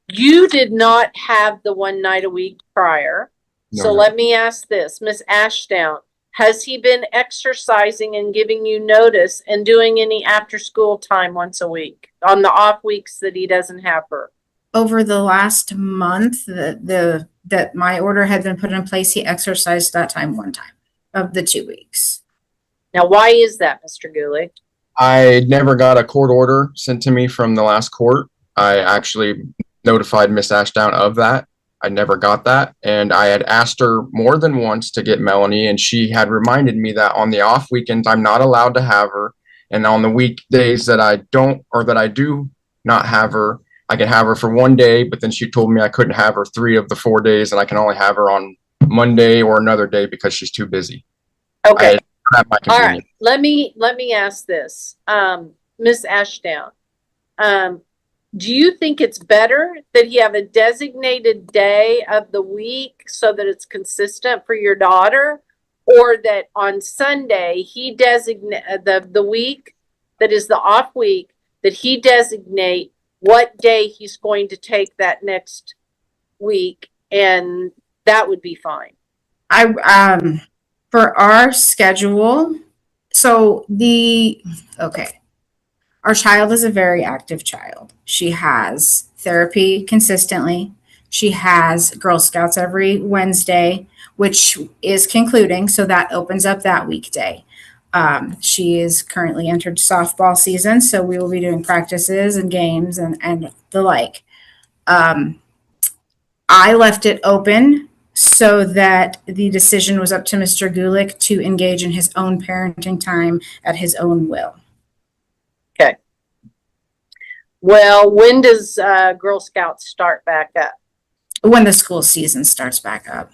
you did not have the one night a week prior. So No. let me ask this, Miss Ashdown, has he been exercising and giving you notice and doing any after school time once a week on the off weeks that he doesn't have her? Over the last month, that my order had been put in place, he exercised that time one time of the 2 weeks. Now, why is that, Mr. Gulick? I never got a court order sent to me from the last court. I actually notified Miss Ashdown of that. I never got that. And I had asked her more than once to get Melanie, and she had reminded me that on the off weekends, I'm not allowed to have her. And on the weekdays that I don't, or that I do not have her, I can have her for one day, but then she told me I couldn't have her 3 of the 4 days, and I can only have her on Monday or another day because she's too busy. Okay. At my All right. convenience. Let me ask this. Miss Ashdown, do you think it's better that he have a designated day of the week so that it's consistent for your daughter, or that on Sunday he designate the week that is the off week, that he designate what day he's going to take that next week, and that would be fine? For our schedule, okay. Our child is a very active child. She has therapy consistently. She has Girl Scouts every Wednesday, which is concluding, so that opens up that weekday. She is currently entered softball season, so we will be doing practices and games and the like. I left it open so that the decision was up to Mr. Gulick to engage in his own parenting time at his own will. Okay. Well, when does Girl Scouts start back up? When the school season starts back up.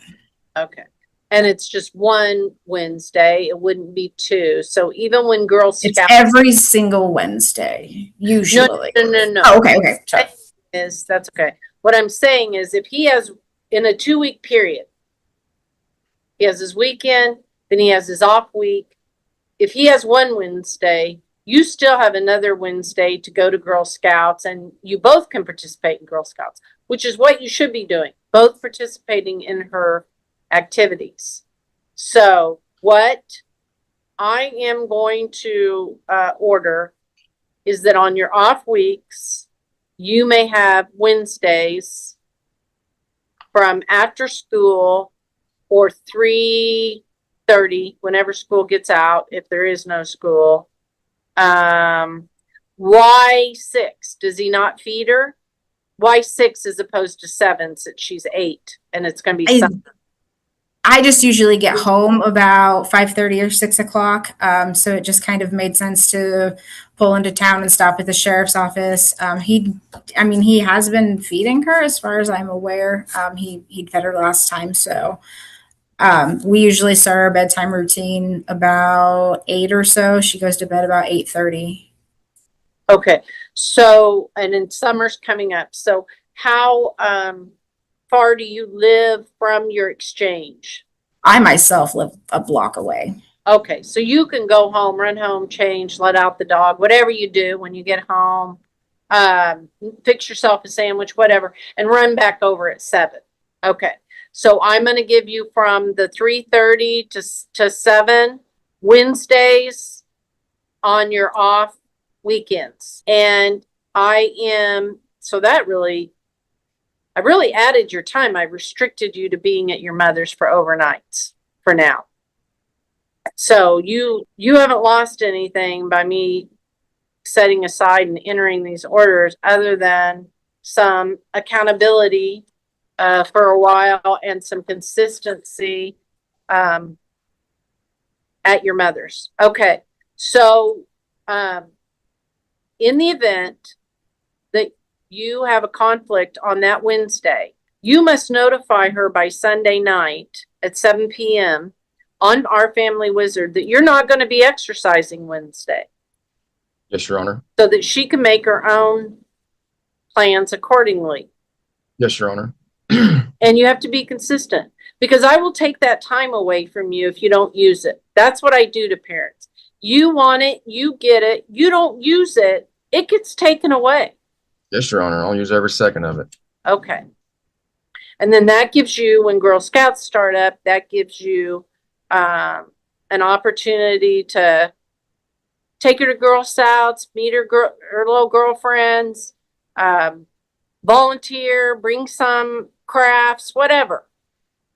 Okay. And it's just one Wednesday. It wouldn't be two. So even when Girl It's Scouts every single Wednesday, usually. no. Oh, okay. Sorry. That's okay. What I'm saying is, if he has in a 2-week period, he has his weekend, then he has his off week. If he has one Wednesday, you still have another Wednesday to go to Girl Scouts, and you both can participate in Girl Scouts, which is what you should be doing, both participating in her activities. So what I am going to order is that on your off weeks, you may have Wednesdays from after school or 3:30, whenever school gets out, if there is no school. Why 6? Does he not feed her? Why 6 as opposed to 7, since she's 8 and it's going to be Sunday? I just usually get home about 5:30 or 6 o'clock. So it just kind of made sense to pull into town and stop at the sheriff's office. He has been feeding her as far as I'm aware. He'd fed her last time. So we usually start our bedtime routine about 8 or so. She goes to bed about 8:30. Okay. So, and then summer's coming up. So how far do you live from your exchange? I myself live a block away. Okay, so you can go home, run home, change, let out the dog, whatever you do when you get home, fix yourself a sandwich, whatever, and run back over at 7. Okay, so I'm going to give you from the 3:30 to 7 Wednesdays on your off weekends. And I really added your time. I restricted you to being at your mother's for overnights for now. So you haven't lost anything by me setting aside and entering these orders, other than some accountability for a while and some consistency at your mother's. Okay, so in the event that you have a conflict on that Wednesday, you must notify her by Sunday night at 7 p.m. on our Family Wizard that you're not going to be exercising Wednesday. Yes, Your Honor. So that she can make her own plans accordingly. Yes, Your Honor. And you have to be consistent, because I will take that time away from you if you don't use it. That's what I do to parents. You want it, you get it. You don't use it, it gets taken away. Yes, Your Honor. I'll use every second of it. Okay. And then that gives you, when Girl Scouts start up, that gives you an opportunity to take her to Girl Scouts, meet her little girlfriends, volunteer, bring some crafts, whatever,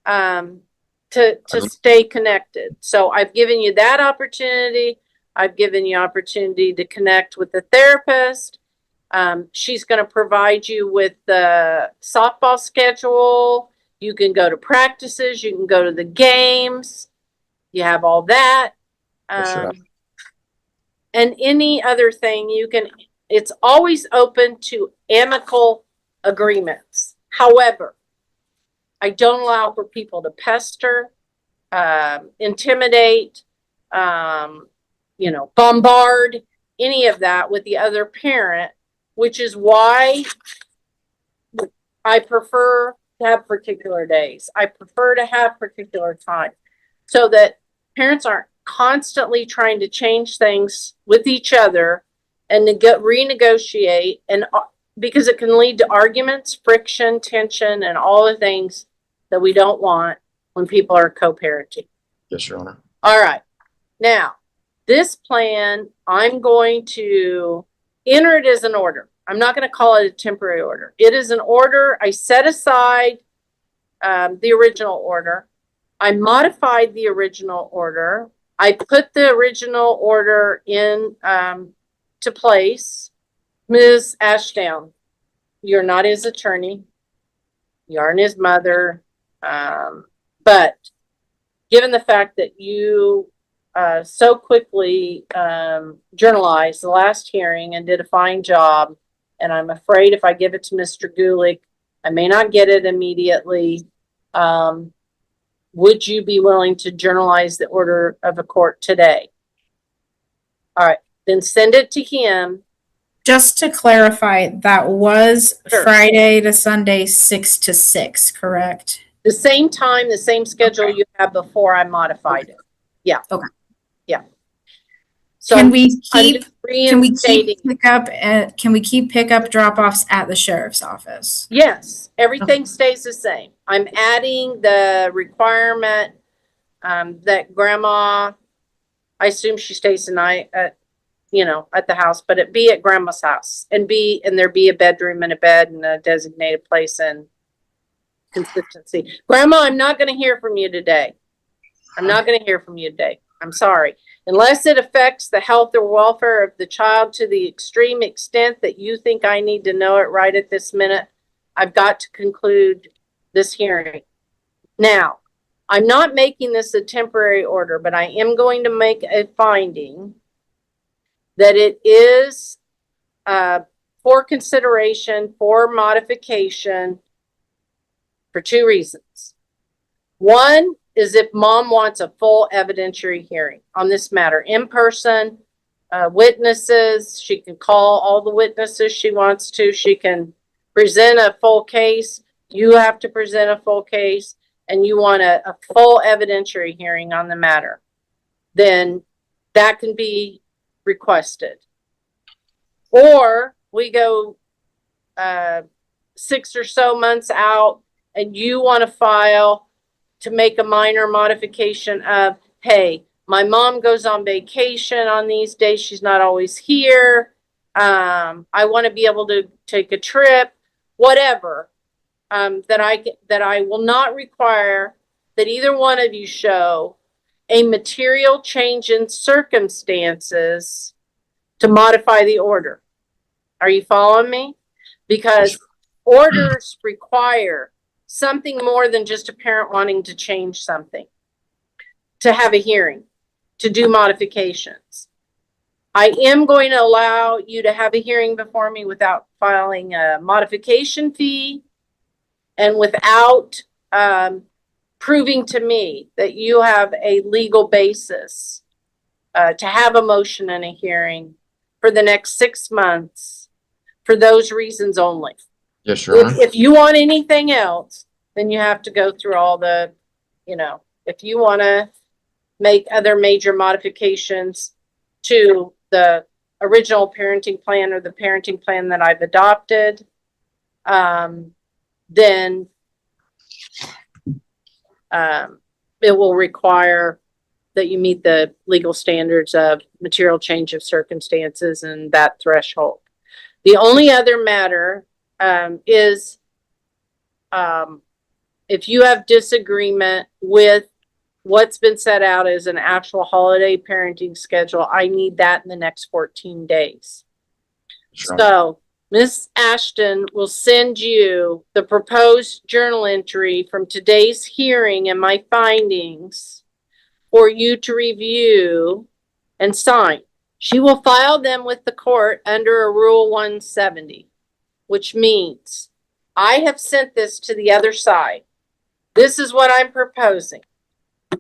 to stay connected. So I've given you that opportunity. I've given you opportunity to connect with the therapist. She's going to provide you with the softball schedule. You can go to practices. You can go to the games. You have all that. Sure. And any other thing you can, it's always open to amicable agreements. However, I don't allow for people to pester. intimidate, bombard any of that with the other parent, which is why I prefer to have particular days. I prefer to have particular time so that parents aren't constantly trying to change things with each other and renegotiate, and because it can lead to arguments, friction, tension, and all the things that we don't want when people are co-parenting. Yes, Your Honor. All right. Now, this plan, I'm going to enter it as an order. I'm not going to call it a temporary order. It is an order. I set aside the original order. I modified the original order. I put the original order in to place. Ms. Ashdown, you're not his attorney. You aren't his mother. But given the fact that you so quickly journalized the last hearing and did a fine job, and I'm afraid if I give it to Mr. Gulick, I may not get it immediately. Would you be willing to journalize the order of a court today? All right, then send it to him. Just to clarify, that was Sure. Friday to Sunday, 6 to 6, correct? The same time, the same schedule you had before I modified it. Yeah. Okay. Yeah. So Can we I'm keep just reinstating. can we keep pickup drop-offs at the sheriff's office? Yes, everything stays the same. I'm adding the requirement that grandma, I assume she stays the night at the house, but it be at grandma's house and there be a bedroom and a bed and a designated place and consistency. Grandma, I'm not going to hear from you today. I'm sorry. Unless it affects the health or welfare of the child to the extreme extent that you think I need to know it right at this minute, I've got to conclude this hearing. Now, I'm not making this a temporary order, but I am going to make a finding that it is for consideration for modification for two reasons. One is if mom wants a full evidentiary hearing on this matter in person, witnesses, she can call all the witnesses she wants to. She can present a full case. You have to present a full case, and you want a full evidentiary hearing on the matter. Then that can be requested. Or we go 6 or so months out and you want to file to make a minor modification of, hey, my mom goes on vacation on these days. She's not always here. I want to be able to take a trip, whatever, that I will not require that either one of you show a material change in circumstances to modify the order. Are you following me? Because orders require something more than just a parent wanting to change something, to have a hearing, to do modifications. I am going to allow you to have a hearing before me without filing a modification fee and without proving to me that you have a legal basis to have a motion and a hearing for the next 6 months for those reasons only. Yes, Your Honor. If you want anything else, then you have to go through all the, if you want to make other major modifications to the original parenting plan or the parenting plan that I've adopted, then it will require that you meet the legal standards of material change of circumstances and that threshold. The only other matter is if you have disagreement with what's been set out as an actual holiday parenting schedule, I need that in the next 14 days. Sure. So Ms. Ashton will send you the proposed journal entry from today's hearing and my findings for you to review and sign. She will file them with the court under a Rule 170, which means I have sent this to the other side. This is what I'm proposing.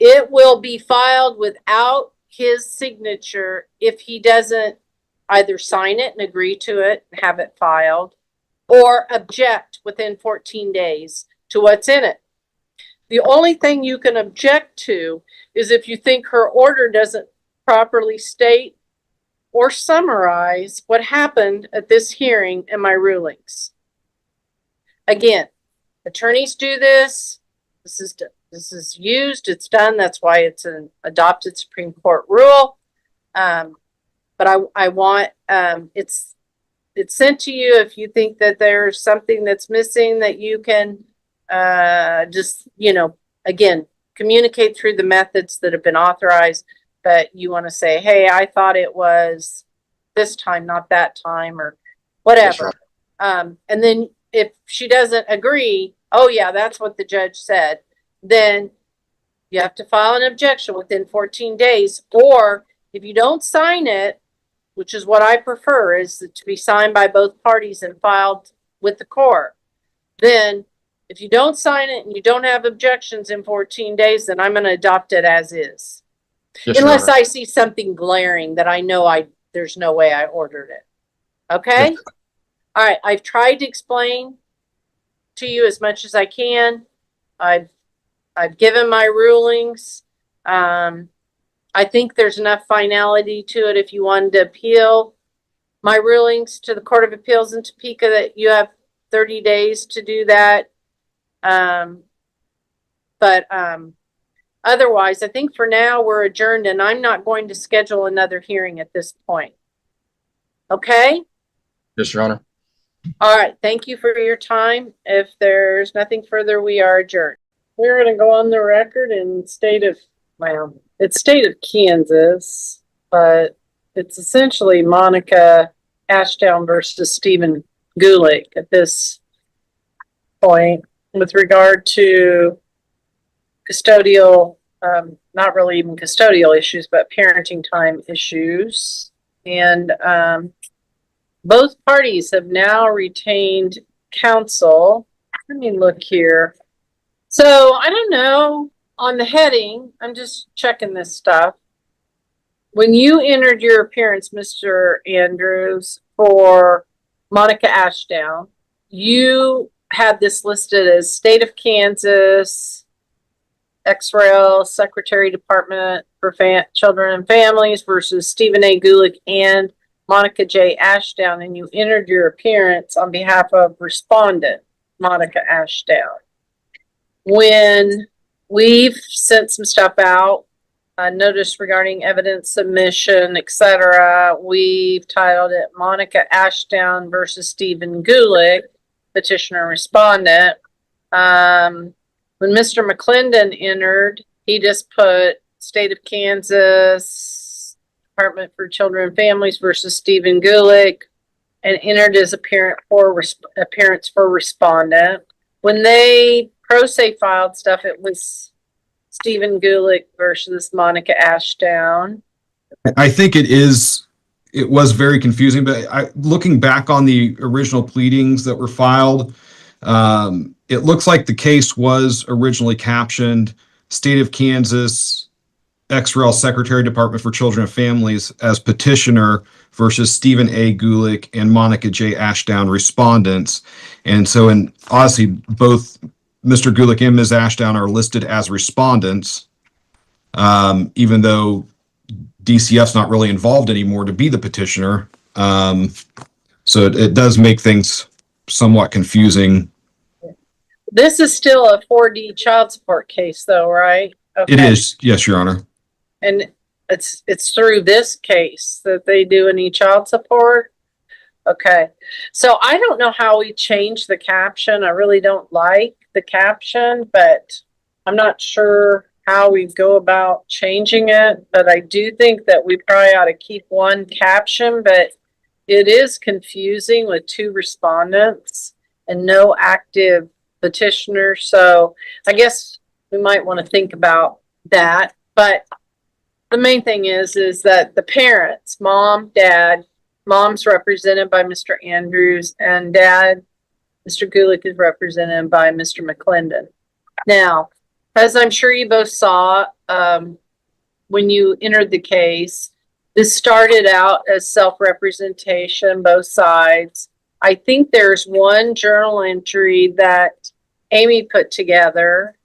It will be filed without his signature if he doesn't either sign it and agree to it and have it filed, or object within 14 days to what's in it. The only thing you can object to is if you think her order doesn't properly state or summarize what happened at this hearing and my rulings. Again, attorneys do this. This is used. It's done. That's why it's an adopted Supreme Court rule. But I want it's sent to you if you think that there's something that's missing that you can just, again, communicate through the methods that have been authorized, but you want to say, hey, I thought it was this time, not that time, or whatever. And then if she doesn't agree, oh yeah, that's what the judge said, then you have to file an objection within 14 days. Or if you don't sign it, which is what I prefer, is to be signed by both parties and filed with the court, then if you don't sign it and you don't have objections in 14 days, then I'm going to adopt it as is. Yes, Unless I see something glaring that I know there's no way I ordered it. Okay? Yes. All right. I've tried to explain to you as much as I can. I've given my rulings. I think there's enough finality to it if you wanted to appeal my rulings to the Court of Appeals in Topeka, that you have 30 days to do that. But otherwise, I think for now we're adjourned, and I'm not going to schedule another hearing at this point. Okay? Yes, Your Honor. All right. Thank you for your time. If there's nothing further, we are adjourned. We're going to go on the record in it's state of Kansas, but it's essentially Monica Ashdown versus Steven Gulick at this point with regard to custodial, not really even custodial issues, but parenting time issues. And both parties have now retained counsel. Let me look here. So I don't know, on the heading, I'm just checking this stuff. When you entered your appearance, Mr. Andrews, for Monica Ashdown, you had this listed as State of Kansas, XREL, Secretary Department for Children and Families versus Stephen A. Gulick and Monica J. Ashdown, and you entered your appearance on behalf of respondent Monica Ashdown. When we've sent some stuff out, notice regarding evidence submission, etc., we've titled it Monica Ashdown versus Steven Gulick, petitioner respondent. When Mr. McClendon entered, he just put State of Kansas, Department for Children and Families versus Steven Gulick, and entered his appearance for respondent. When they pro se filed stuff, it was Steven Gulick versus Monica Ashdown. I think it was very confusing, but looking back on the original pleadings that were filed, it looks like the case was originally captioned State of Kansas, XREL Secretary Department for Children and Families as petitioner versus Stephen A. Gulick and Monica J. Ashdown respondents. And so, honestly, both Mr. Gulick and Ms. Ashdown are listed as respondents, even though DCF's not really involved anymore to be the petitioner. So it does make things somewhat confusing. This is still a 4D child support case, though, right? Okay. It is, yes, Your Honor. And it's through this case that they do any child support? Okay. So I don't know how we change the caption. I really don't like the caption, but I'm not sure how we go about changing it. But I do think that we probably ought to keep one caption, but it is confusing with two respondents and no active petitioner. So I guess we might want to think about that. But the main thing is that the parents, mom, dad, mom's represented by Mr. Andrews, and dad, Mr. Gulick, is represented by Mr. McClendon. Now, as I'm sure you both saw, when you entered the case, this started out as self-representation, both sides. I think there's one journal entry that Amy put together.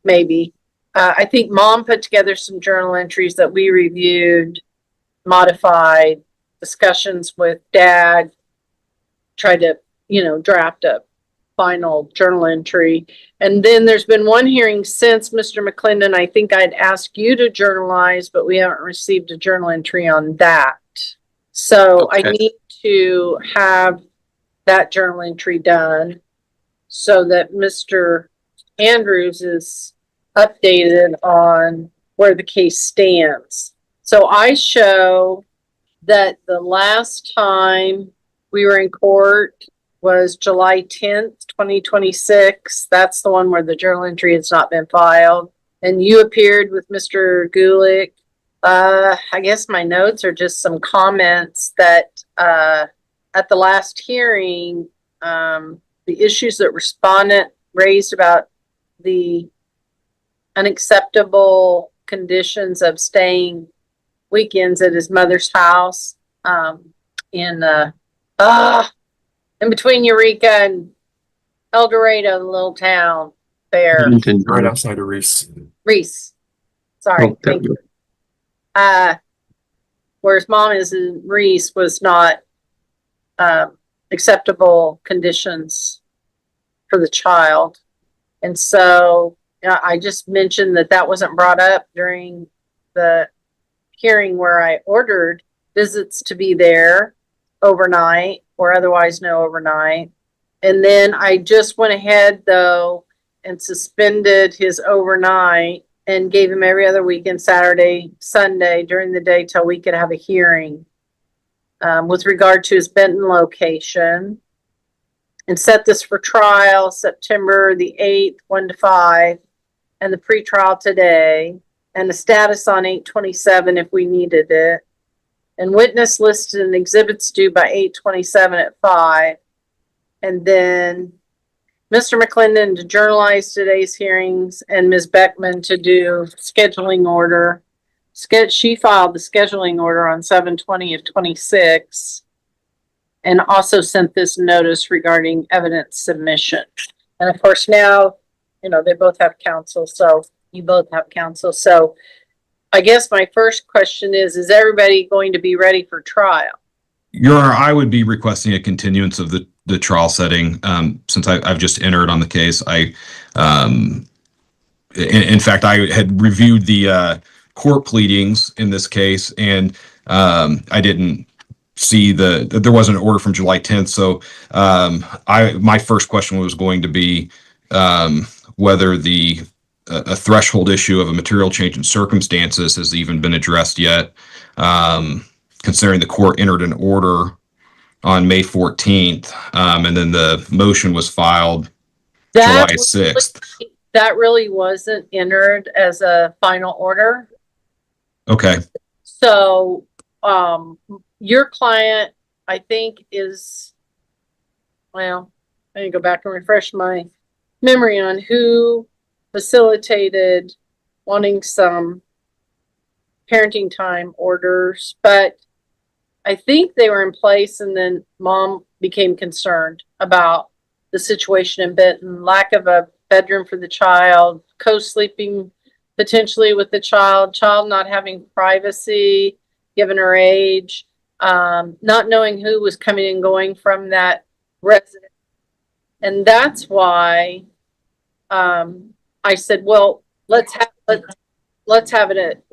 Maybe. I think Mom put together some journal entries that we reviewed, modified, discussions with Dad, tried to, draft a final journal entry. And then there's been one hearing since, Mr. McClendon. I think I'd ask you to journalize, but we haven't received a journal entry on that. So I Okay. need to have that journal entry done so that Mr. Andrews is updated on where the case stands. So I show that the last time we were in court was July 10th, 2026. That's the one where the journal entry has not been filed. And you appeared with Mr. Gulick. I guess my notes are just some comments that at the last hearing, the issues that respondent raised about the unacceptable conditions of staying weekends at his mother's house in between Eureka and El Dorado, the little town there. Right outside of Reese. Reese. Sorry, Oh, there thank we you. Where his mom is in Reese was not acceptable conditions for the child. And so I just mentioned that wasn't brought up during the hearing where I ordered visits to be there overnight or otherwise no overnight. And then I just went ahead though and suspended his overnight and gave him every other weekend, Saturday, Sunday during the day till we could have a hearing with regard to his Benton location, and set this for trial September the 8th, 1 to 5, and the pretrial today, and the status on 8/27 if we needed it, and witness listed and exhibits due by 8/27 at 5, and then Mr. McClendon to journalize today's hearings, and Ms. Beckman to do scheduling order. She filed the scheduling order on 7/20 of 26, and also sent this notice regarding evidence submission. And of course now, they both have counsel, so you both have counsel. So I guess my first question is everybody going to be ready for trial? Your Honor, I would be requesting a continuance of the trial setting, since I've just entered on the case. In fact, I had reviewed the court pleadings in this case, and I didn't see that there wasn't an order from July 10th. So my first question was going to be whether a threshold issue of a material change in circumstances has even been addressed yet, considering the court entered an order on May 14th, and then the motion was filed July 6th. That really wasn't entered as a final order. Okay. So your client, I think, is, well, I need to go back and refresh my memory on who facilitated wanting some parenting time orders, but I think they were in place, and then Mom became concerned about the situation in Benton, lack of a bedroom for the child, co-sleeping potentially with the child not having privacy given her age, not knowing who was coming and going from that residence. And that's why I said, well, let's have it.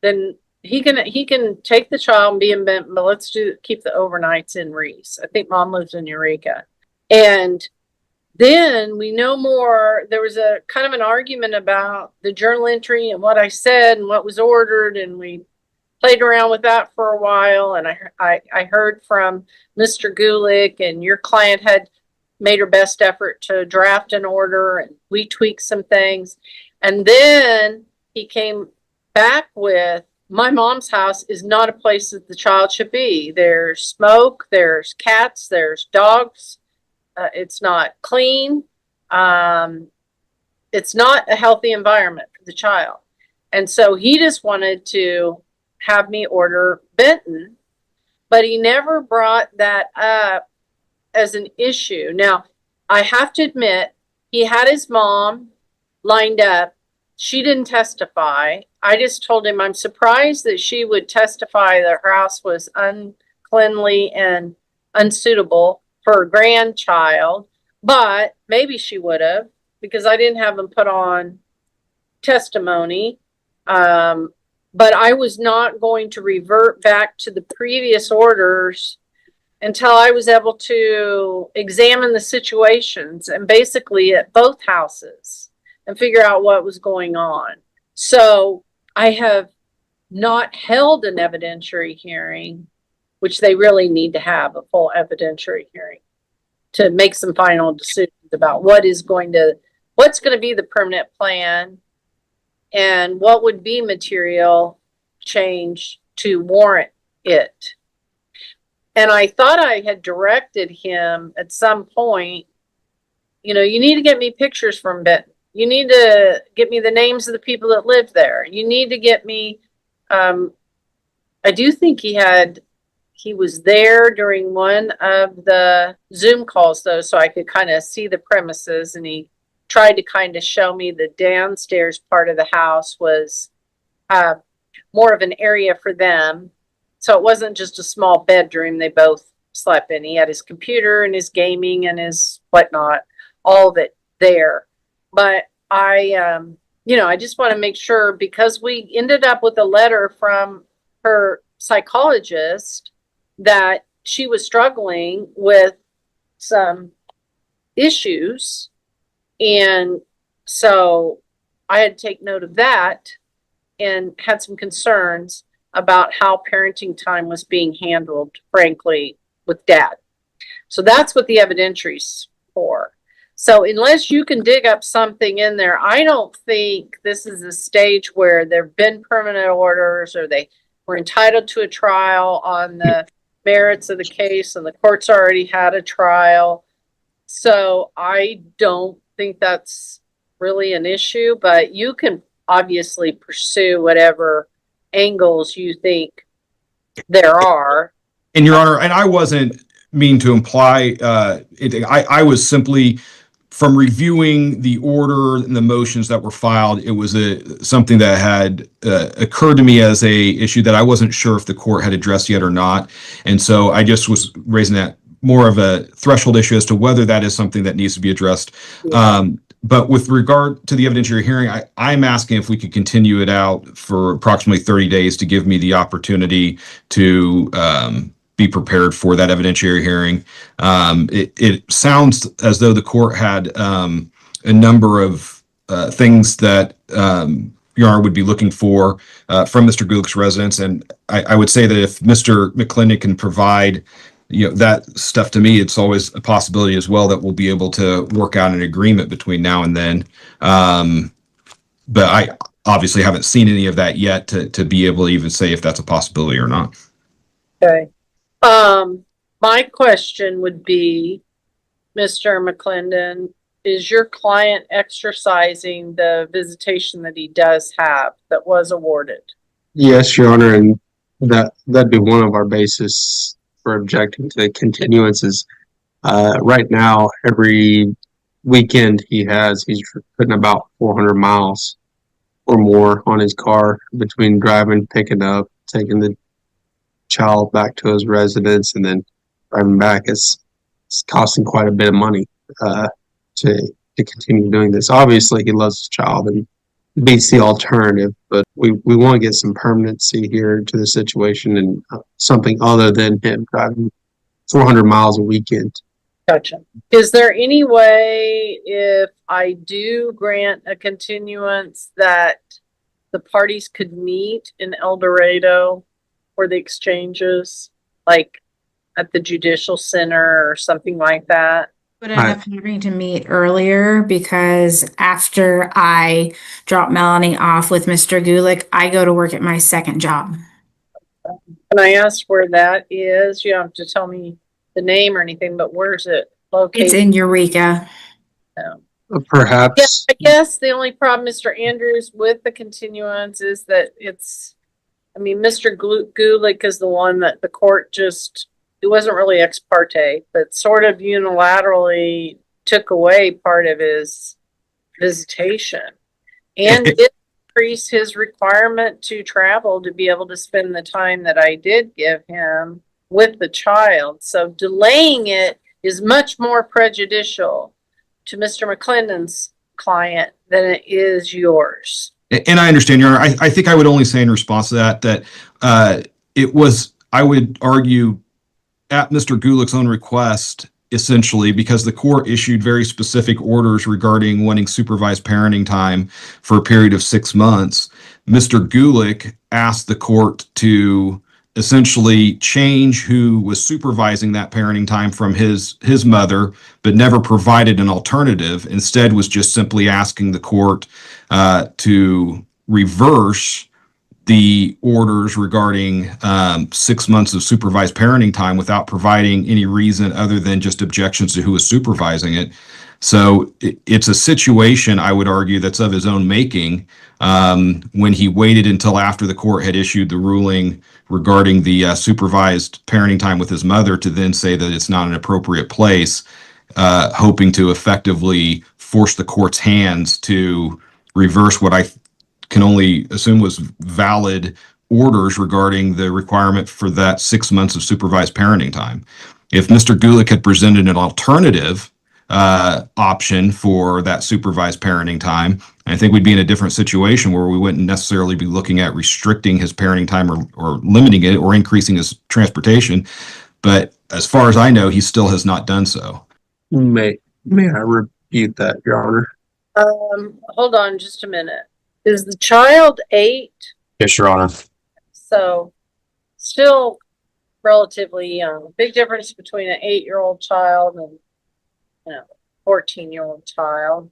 Then he can take the child and be in Benton, but let's keep the overnights in Reese. I think Mom lives in Eureka. And then we know more. There was a kind of an argument about the journal entry and what I said and what was ordered, and we played around with that for a while. And I heard from Mr. Gulick, and your client had made her best effort to draft an order, and we tweaked some things. And then he came back with, my mom's house is not a place that the child should be. There's smoke, there's cats, there's dogs. It's not clean. it's not a healthy environment for the child. And so he just wanted to have me order Benton, but he never brought that up as an issue. Now, I have to admit, he had his mom lined up. She didn't testify. I just told him I'm surprised that she would testify that her house was uncleanly and unsuitable for a grandchild, but maybe she would have, because I didn't have him put on testimony. But I was not going to revert back to the previous orders until I was able to examine the situations and basically at both houses and figure out what was going on. So I have not held an evidentiary hearing, which they really need to have a full evidentiary hearing to make some final decisions about what's going to be the permanent plan and what would be material change to warrant it. And I thought I had directed him at some point, you need to get me pictures from Benton. You need to get me the names of the people that live there. You need to get me, I do think he was there during one of the Zoom calls though, so I could kind of see the premises, and he tried to kind of show me the downstairs part of the house was more of an area for them. So it wasn't just a small bedroom they both slept in. He had his computer and his gaming and his whatnot, all of it there. But I just want to make sure, because we ended up with a letter from her psychologist that she was struggling with some issues. And so I had to take note of that and had some concerns about how parenting time was being handled, frankly, with dad. So that's what the evidentiary's for. So unless you can dig up something in there, I don't think this is a stage where there have been permanent orders or they were entitled to a trial on the merits of the case and the court's already had a trial. So I don't think that's really an issue, but you can obviously pursue whatever angles you think there are. And Your Honor, and I wasn't mean to imply, I was simply, from reviewing the order and the motions that were filed, it was something that had occurred to me as a issue that I wasn't sure if the court had addressed yet or not. And so I just was raising that more of a threshold issue as to whether that is something that needs to be addressed. Yeah. But with regard to the evidentiary hearing, I'm asking if we could continue it out for approximately 30 days to give me the opportunity to be prepared for that evidentiary hearing. It sounds as though the court had a number of things that Your Honor would be looking for from Mr. Gulick's residence. And I would say that if Mr. McClendon can provide that stuff to me, it's always a possibility as well that we'll be able to work out an agreement between now and then. But I obviously haven't seen any of that yet to be able to even say if that's a possibility or not. Okay. My question would be, Mr. McClendon, is your client exercising the visitation that he does have that was awarded? Yes, Your Honor, and that'd be one of our basis for objecting to the continuances. Right now, every weekend he's putting about 400 miles or more on his car between driving, picking up, taking the child back to his residence, and then driving back. It's costing quite a bit of money to continue doing this. Obviously, he loves his child and beats the alternative, but we want to get some permanency here to the situation and something other than him driving 400 miles a weekend. Gotcha. Is there any way, if I do grant a continuance, that the parties could meet in El Dorado for the exchanges, like at the Judicial Center or something like that? Would end up having to meet earlier because after I drop Melanie off with Mr. Gulick, I go to work at my second job. Can I ask where that is? You don't have to tell me the name or anything, but where's it located? It's in Eureka. Yeah, Perhaps, I guess the only problem, Mr. Andrews, with the continuance is that Mr. Gulick is the one that the court it wasn't really ex parte, but sort of unilaterally took away part of his visitation and did increase his requirement to travel to be able to spend the time that I did give him with the child. So delaying it is much more prejudicial to Mr. McClendon's client than it is yours. And I understand, Your Honor. I think I would only say in response to that it was, I would argue, at Mr. Gulick's own request, essentially, because the court issued very specific orders regarding wanting supervised parenting time for a period of 6 months. Mr. Gulick asked the court to essentially change who was supervising that parenting time from his mother, but never provided an alternative. Instead, was just simply asking the court to reverse the orders regarding 6 months of supervised parenting time without providing any reason other than just objections to who was supervising it. So it's a situation, I would argue, that's of his own making when he waited until after the court had issued the ruling regarding the supervised parenting time with his mother to then say that it's not an appropriate place, hoping to effectively force the court's hands to reverse what I can only assume was valid orders regarding the requirement for that 6 months of supervised parenting time. If Mr. Gulick had presented an alternative option for that supervised parenting time, I think we'd be in a different situation where we wouldn't necessarily be looking at restricting his parenting time or limiting it or increasing his transportation. But as far as I know, he still has not done so. may I repeat that, Your Honor? Hold on just a minute. Is the child 8? Yes, Your Honor. So still relatively young. Big difference between an 8-year-old child and 14-year-old child.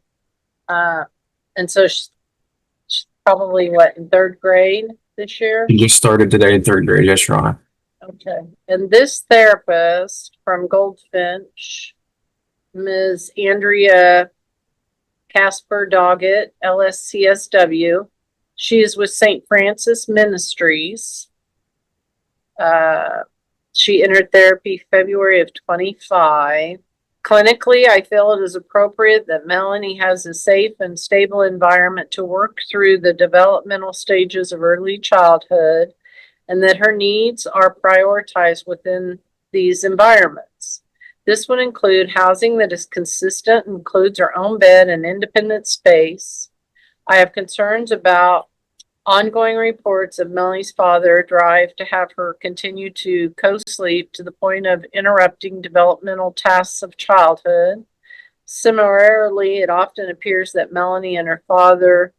And so she's probably in 3rd grade this year? You just started today in 3rd grade. Yes, Your Honor. Okay. And this therapist from Goldfinch, Ms. Andrea Casper Doggett, LSCSW. She is with St. Francis Ministries. She entered therapy February of 25. Clinically, I feel it is appropriate that Melanie has a safe and stable environment to work through the developmental stages of early childhood and that her needs are prioritized within these environments. This would include housing that is consistent, includes her own bed and independent space. I have concerns about ongoing reports of Melanie's father drive to have her continue to co-sleep to the point of interrupting developmental tasks of childhood. Similarly, it often appears that Melanie and her father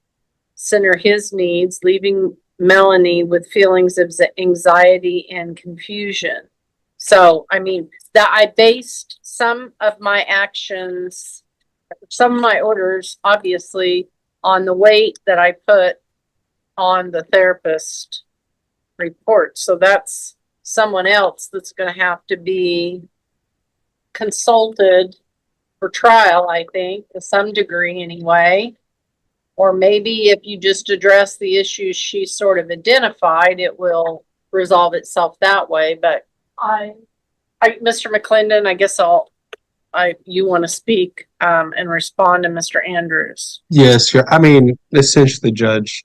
center his needs, leaving Melanie with feelings of anxiety and confusion. So, that I based some of my actions, some of my orders, obviously, on the weight that I put on the therapist report. So that's someone else that's going to have to be consulted for trial, I think, to some degree anyway. Or maybe if you just address the issues she sort of identified, it will resolve itself that way. But Mr. McClendon, I guess you want to speak and respond to Mr. Andrews. Yes, sure. Essentially, Judge,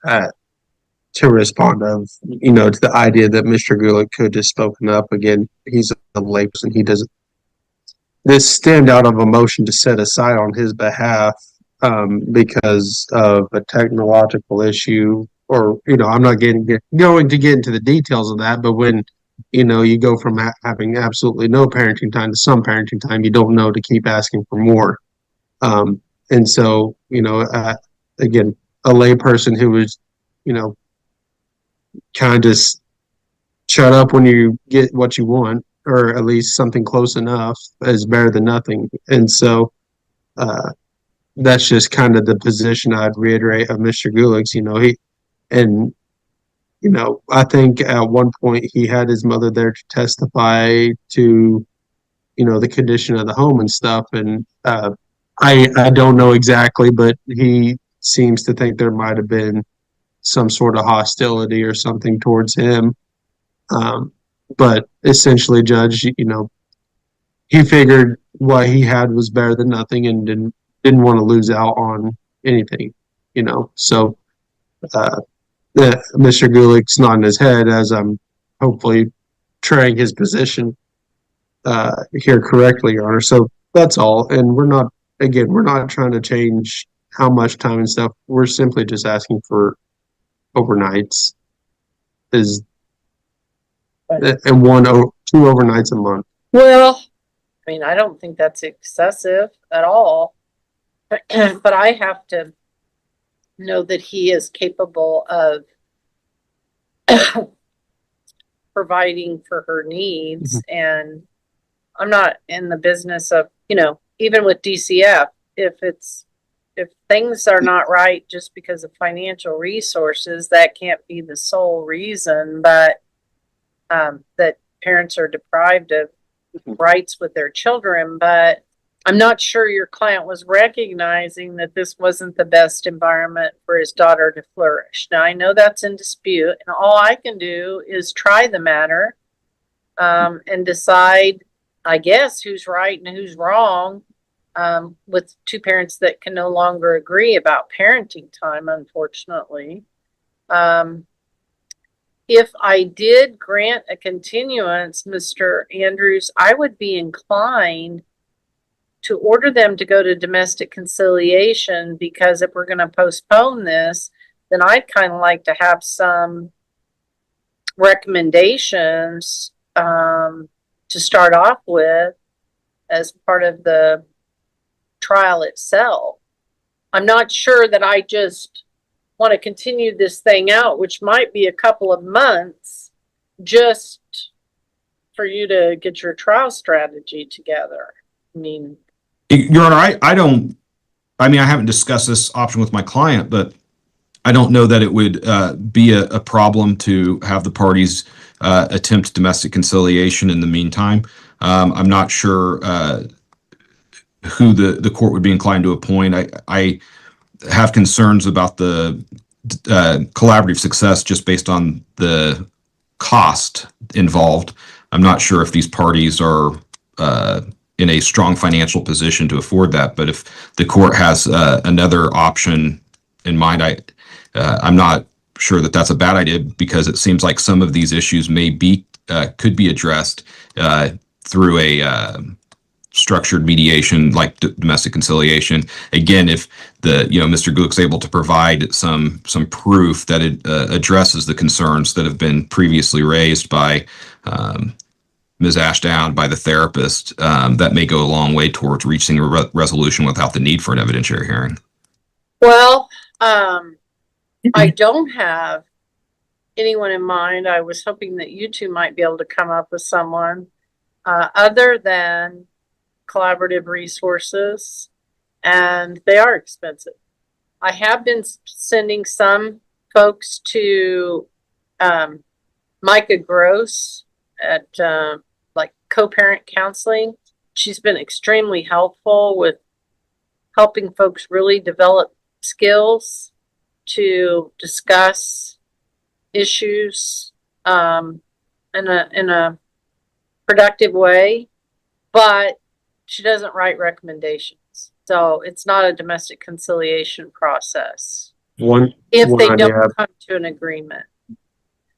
to respond to the idea that Mr. Gulick could have spoken up again. He's a layperson. He doesn't. This stemmed out of a motion to set aside on his behalf because of a technological issue, or I'm not going to get into the details of that. But when you go from having absolutely no parenting time to some parenting time, you don't know to keep asking for more. And so again, a layperson who was kind of just shut up when you get what you want, or at least something close enough, is better than nothing. And so that's just kind of the position I'd reiterate of Mr. Gulick's. I think at one point he had his mother there to testify to the condition of the home and stuff, and I don't know exactly, but he seems to think there might have been some sort of hostility or something towards him. But essentially, Judge, he figured what he had was better than nothing and didn't want to lose out on anything, So Mr. Gulick's nodding his head as I'm hopefully portraying his position here correctly, Your Honor. So that's all. And we're not trying to change how much time and stuff. We're simply just asking for overnights and two overnights a month. Well, I mean, I don't think that's excessive at all, but I have to know that he is capable of providing for her needs. And I'm not in the business of, even with DCF, if things are not right just because of financial resources, that can't be the sole reason, but that parents are deprived of rights with their children. But I'm not sure your client was recognizing that this wasn't the best environment for his daughter to flourish. Now, I know that's in dispute, and all I can do is try the matter and decide, I guess, who's right and who's wrong with two parents that can no longer agree about parenting time, unfortunately. If I did grant a continuance, Mr. Andrews, I would be inclined to order them to go to domestic conciliation, because if we're going to postpone this, then I'd kind of like to have some recommendations to start off with as part of the trial itself. I'm not sure that I just want to continue this thing out, which might be a couple of months, just for you to get your trial strategy together. I mean, Your Honor, I haven't discussed this option with my client, but I don't know that it would be a problem to have the parties attempt domestic conciliation in the meantime. I'm not sure who the court would be inclined to appoint. I have concerns about the collaborative success just based on the cost involved. I'm not sure if these parties are in a strong financial position to afford that. But if the court has another option in mind, I'm not sure that that's a bad idea, because it seems like some of these issues could be addressed through a structured mediation like domestic conciliation. Again, if Mr. Gulick's able to provide some proof that it addresses the concerns that have been previously raised by Ms. Ashdown, by the therapist, that may go a long way towards reaching a resolution without the need for an evidentiary hearing. well, I don't have anyone in mind. I was hoping that you two might be able to come up with someone other than collaborative resources, and they are expensive. I have been sending some folks to Micah Gross at co-parent counseling. She's been extremely helpful with helping folks really develop skills to discuss issues in a productive way, but she doesn't write recommendations. So it's not a domestic conciliation process if they don't come to an agreement.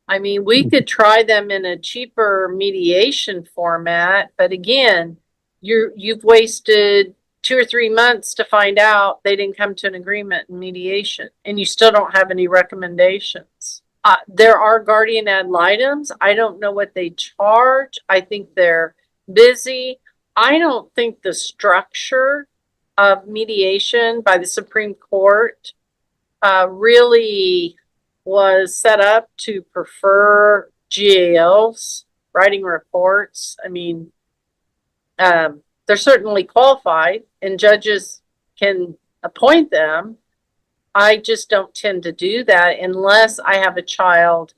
I mean, we could try them in a cheaper mediation format, but again, you've wasted 2 or 3 months to find out they didn't come to an agreement in mediation, and you still don't have any recommendations. There are guardian ad litems. I don't know what they charge. I think they're busy. I don't think the structure of mediation by the Supreme Court really was set up to prefer GALs writing reports. I mean, they're certainly qualified and judges can appoint them. I just don't tend to do that unless I have a child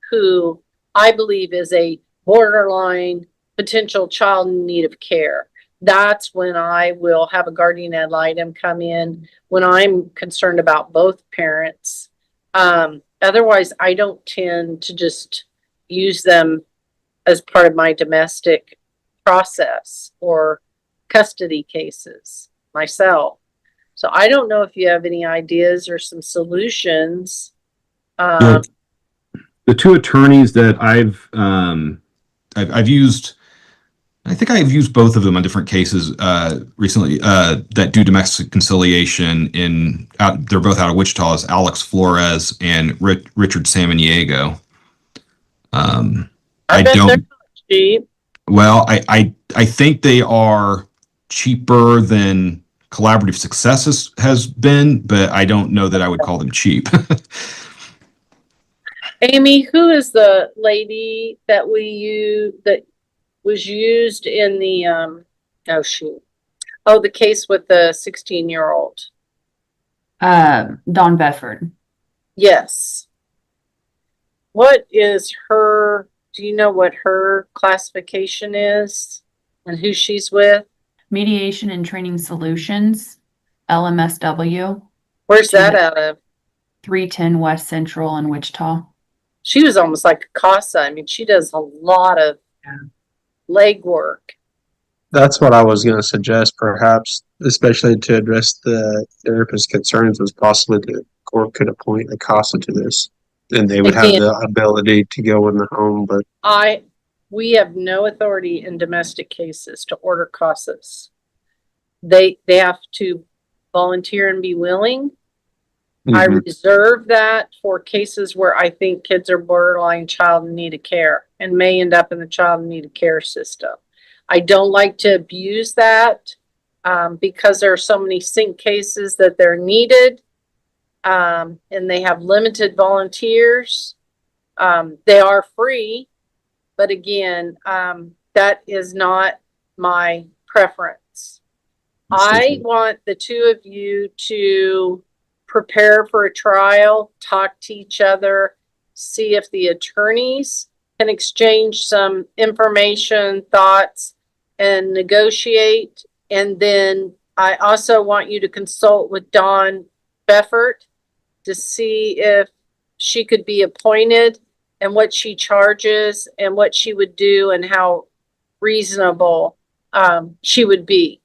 who I believe is a borderline potential child in need of care. that's when I will have a guardian ad litem come in when I'm concerned about both parents. Otherwise, I don't tend to just use them as part of my domestic process or custody cases myself. So I don't know if you have any ideas or some solutions. The two attorneys that I've used, I think I've used both of them on different cases recently that do domestic conciliation they're both out of Wichita, is Alex Flores and Richard Samaniego. I bet they're cheap. Well, I think they are cheaper than Collaborative Success has been, but I don't know that I would call them cheap. Amy, who is the lady that that was used in the the case with the 16-year-old? Dawn Bedford. Yes. What is her, do you know what her classification is and who she's with? Mediation and Training Solutions, LMSW, Where's that out of? 310 West Central in Wichita. She was almost like a CASA. I mean, she does a lot of legwork. That's what I was going to suggest, perhaps, especially to address the therapist's concerns, was possibly the court could appoint a CASA to this, and they would have the ability to go in the home. But we have no authority in domestic cases to order CASAs. They have to volunteer and be willing. I reserve that for cases where I think kids are borderline child in need of care and may end up in the child in need of care system. I don't like to abuse that because there are so many sync cases that they're needed and they have limited volunteers. They are free, but again, that is not my preference. I want the two of you to prepare for a trial, talk to each other, see if the attorneys can exchange some information, thoughts, and negotiate. And then I also want you to consult with Dawn Beffert to see if she could be appointed and what she charges and what she would do and how reasonable she would be.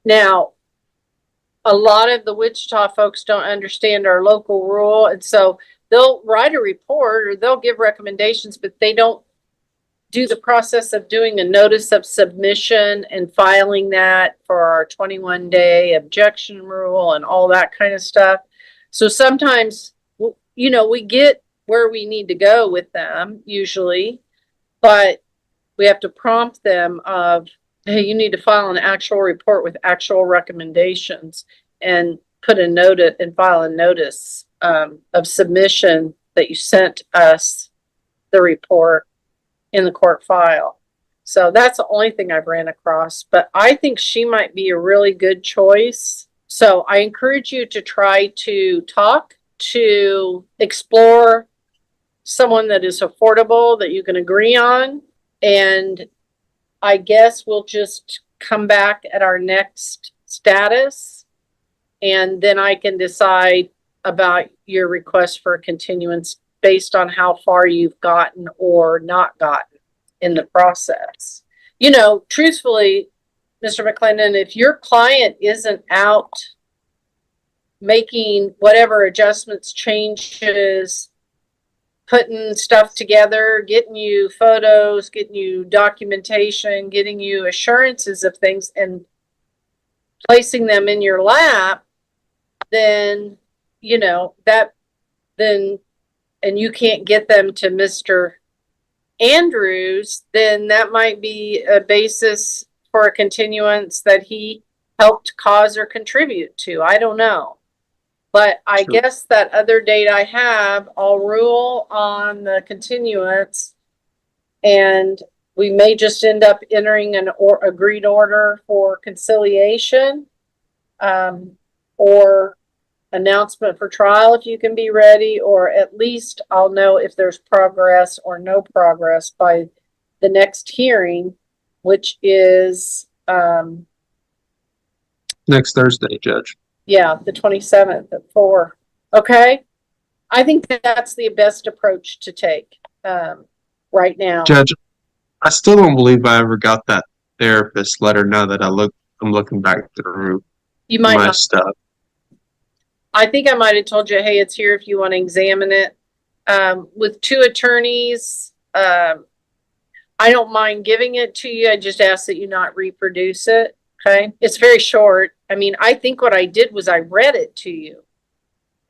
Now, a lot of the Wichita folks don't understand our local rule, and so they'll write a report or they'll give recommendations, but they don't do the process of doing a notice of submission and filing that for our 21-day objection rule and all that kind of stuff. So sometimes, you know, we get where we need to go with them usually, but we have to prompt them of, hey, you need to file an actual report with actual recommendations and put a note and file a notice of submission that you sent us the report in the court file. So that's the only thing I've ran across, but I think she might be a really good choice. So I encourage you to try to talk, to explore someone that is affordable that you can agree on, and I guess we'll just come back at our next status, and then I can decide about your request for a continuance based on how far you've gotten or not gotten in the process. You know, truthfully, Mr. McClendon, if your client isn't out making whatever adjustments, changes, putting stuff together, getting you photos, getting you documentation, getting you assurances of things and placing them in your lap, then, you know, and you can't get them to Mr. Andrews, then that might be a basis for a continuance that he helped cause or contribute to. I don't know. But I guess that other date I have, I'll rule on the continuance, and we may just end up entering an agreed order for conciliation or announcement for trial if you can be ready, or at least I'll know if there's progress or no progress by the next hearing, which is Next Thursday, Judge. Yeah, the 27th at 4. Okay. I think that's the best approach to take, right now. Judge, I still don't believe I ever got that therapist let her know that I'm looking back through You might my not. stuff. I think I might have told you, hey, it's here if you want to examine it. With 2 attorneys, I don't mind giving it to you. I just ask that you not reproduce it. Okay. It's very short. I mean, I think what I did was I read it to you.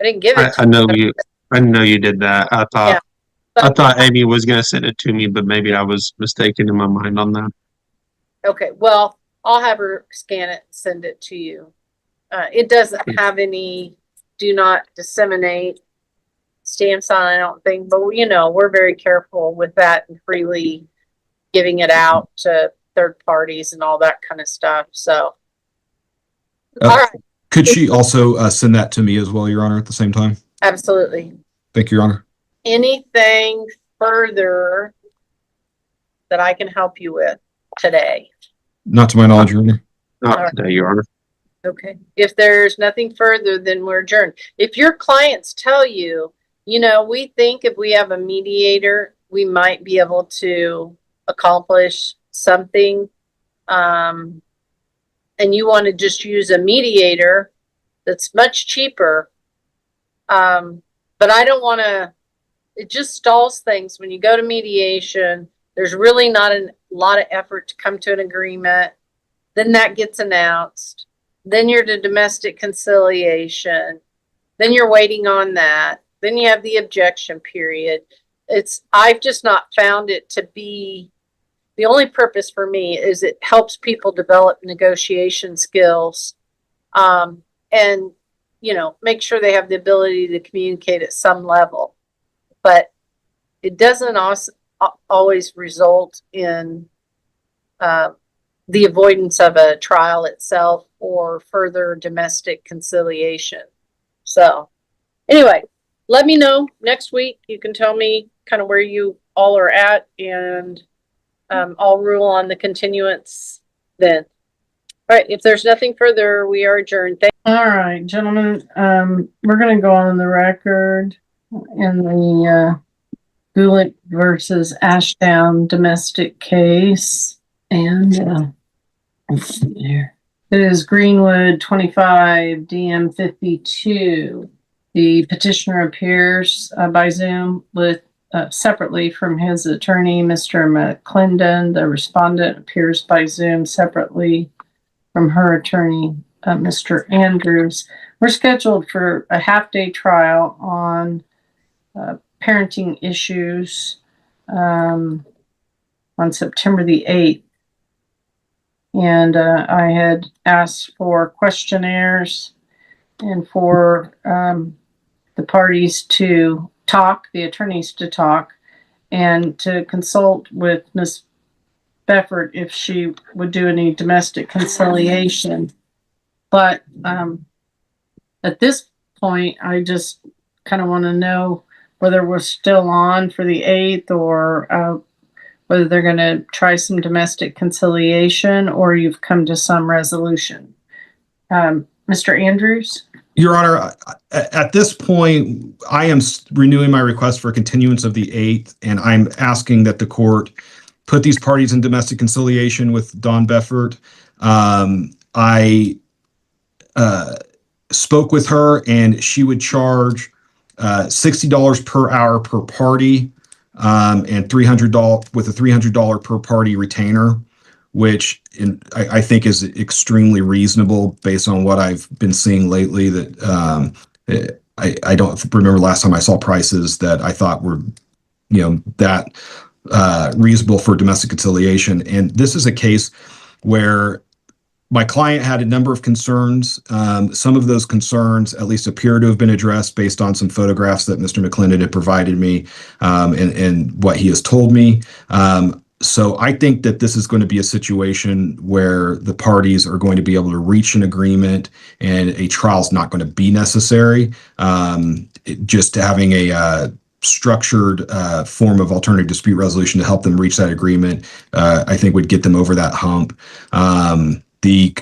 I didn't give it to you. I know you did that. I Yeah. thought Amy was gonna send it to me, but maybe I was mistaken in my mind on that. Okay. Well, I'll have her scan it and send it to you. It doesn't have any do not disseminate stamps on it, I don't think, but we're very careful with that and freely giving it out to third parties and all that kind of stuff. So, all right. Could she also send that to me as well, Your Honor, at the same time? Absolutely. Thank you, Your Honor. Anything further that I can help you with today? Not to my knowledge, Your Honor. Not All right. today, Your Honor. Okay. If there's nothing further, then we're adjourned. If your clients tell you, we think if we have a mediator, we might be able to accomplish something, and you want to just use a mediator that's much cheaper, but I don't want to, it just stalls things when you go to mediation. There's really not a lot of effort to come to an agreement. Then that gets announced. Then you're to domestic conciliation. Then you're waiting on that. Then you have the objection period. I've just not found it to be, the only purpose for me is it helps people develop negotiation skills, and, make sure they have the ability to communicate at some level. But it doesn't always result in the avoidance of a trial itself or further domestic conciliation. So anyway, let me know next week. You can tell me kind of where you all are at, and I'll rule on the continuance then. All right. If there's nothing further, we are adjourned. All right, gentlemen, we're going to go on the record in the Gulick versus Ashdown domestic case. And let's see here. It is Greenwood 25 DM 52. The petitioner appears by Zoom with separately from his attorney, Mr. McClendon. The respondent appears by Zoom separately from her attorney, Mr. Andrews. We're scheduled for a half-day trial on parenting issues on September the 8th. And I had asked for questionnaires and for the parties to talk, the attorneys to talk, and to consult with Ms. Beffert if she would do any domestic conciliation. But at this point, I just kind of want to know whether we're still on for the 8th or whether they're going to try some domestic conciliation or you've come to some resolution. Mr. Andrews? Your Honor, at this point, I am renewing my request for continuance of the 8th, and I'm asking that the court put these parties in domestic conciliation with Dawn Beffert. I spoke with her, and she would charge $60 per hour per party, and $300 with a $300 per party retainer, which I think is extremely reasonable based on what I've been seeing lately. That I don't remember last time I saw prices that I thought were, that reasonable for domestic conciliation. And this is a case where my client had a number of concerns. Some of those concerns at least appear to have been addressed based on some photographs that Mr. McClendon had provided me, and what he has told me. So I think that this is going to be a situation where the parties are going to be able to reach an agreement and a trial is not going to be necessary. Just having structured form of alternative dispute resolution to help them reach that agreement, I think would get them over that hump. The